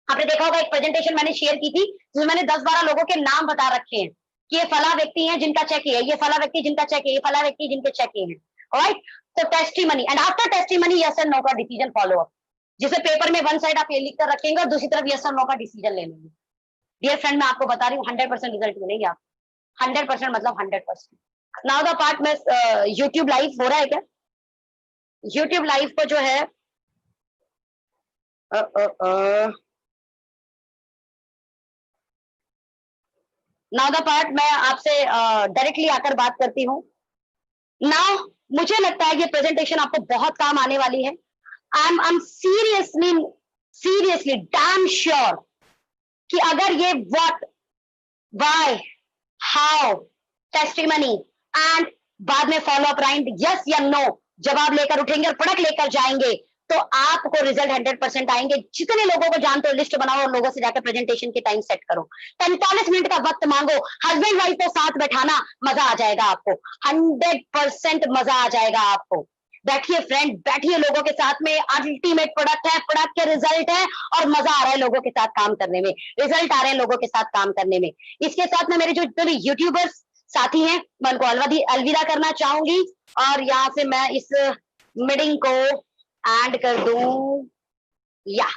आपने देखा होगा एक प्रेजेंटेशन मैंने शेयर की थी जिसमें मैंने 10-12 लोगों के नाम बता रखे हैं कि ये फला व्यक्ति है जिनका चेक है, ये फला व्यक्ति जिनका चेक है, ये फला व्यक्ति जिनके चेक है। ऑलराइट, तो testimony and after testimony yes and no का डिसीजन फॉलो अप, जिसे पेपर में वन साइड आप ये लिख कर रखेंगे और दूसरी तरफ यस और नो का डिसीजन ले लेंगे। डियर फ्रेंड, मैं आपको बता रही हूँ 100% रिजल्ट मिलेंगे आप, 100% मतलब 100%। नाउ द पार्ट में यूट्यूब लाइव हो रहा है क्या? यूट्यूब लाइव को जो है नाउ द पार्ट मैं आपसे डायरेक्टली आकर बात करती हूँ। नाउ मुझे लगता है ये प्रेजेंटेशन आपको बहुत काम आने वाली है। I'm seriously damn sure कि अगर ये what, why, how, testimony and बाद में फॉलो अप राइट यस या नो जवाब लेकर उठेंगे और प्रोडक्ट लेकर जाएंगे तो आपको रिजल्ट 100% आएंगे। जितने लोगों को जानते हो लिस्ट बनाओ और लोगों से जाकर प्रेजेंटेशन के टाइम सेट करो। 45 मिनट का वक्त मांगो, हस्बैंड वाइफ को साथ बैठाना, मजा आ जाएगा आपको, 100% मजा आ जाएगा आपको। बैठिए फ्रेंड, बैठिए लोगों के साथ में, अल्टीमेट प्रोडक्ट है, प्रोडक्ट के रिजल्ट है और मजा आ रहा है लोगों के साथ काम करने में, रिजल्ट आ रहे हैं लोगों के साथ काम करने में। इसके साथ में मेरे जो जितने भी यूट्यूबर्स साथी हैं मैं उनको अलविदा करना चाहूंगी और यहाँ से मैं इस मीटिंग को एंड कर दूं या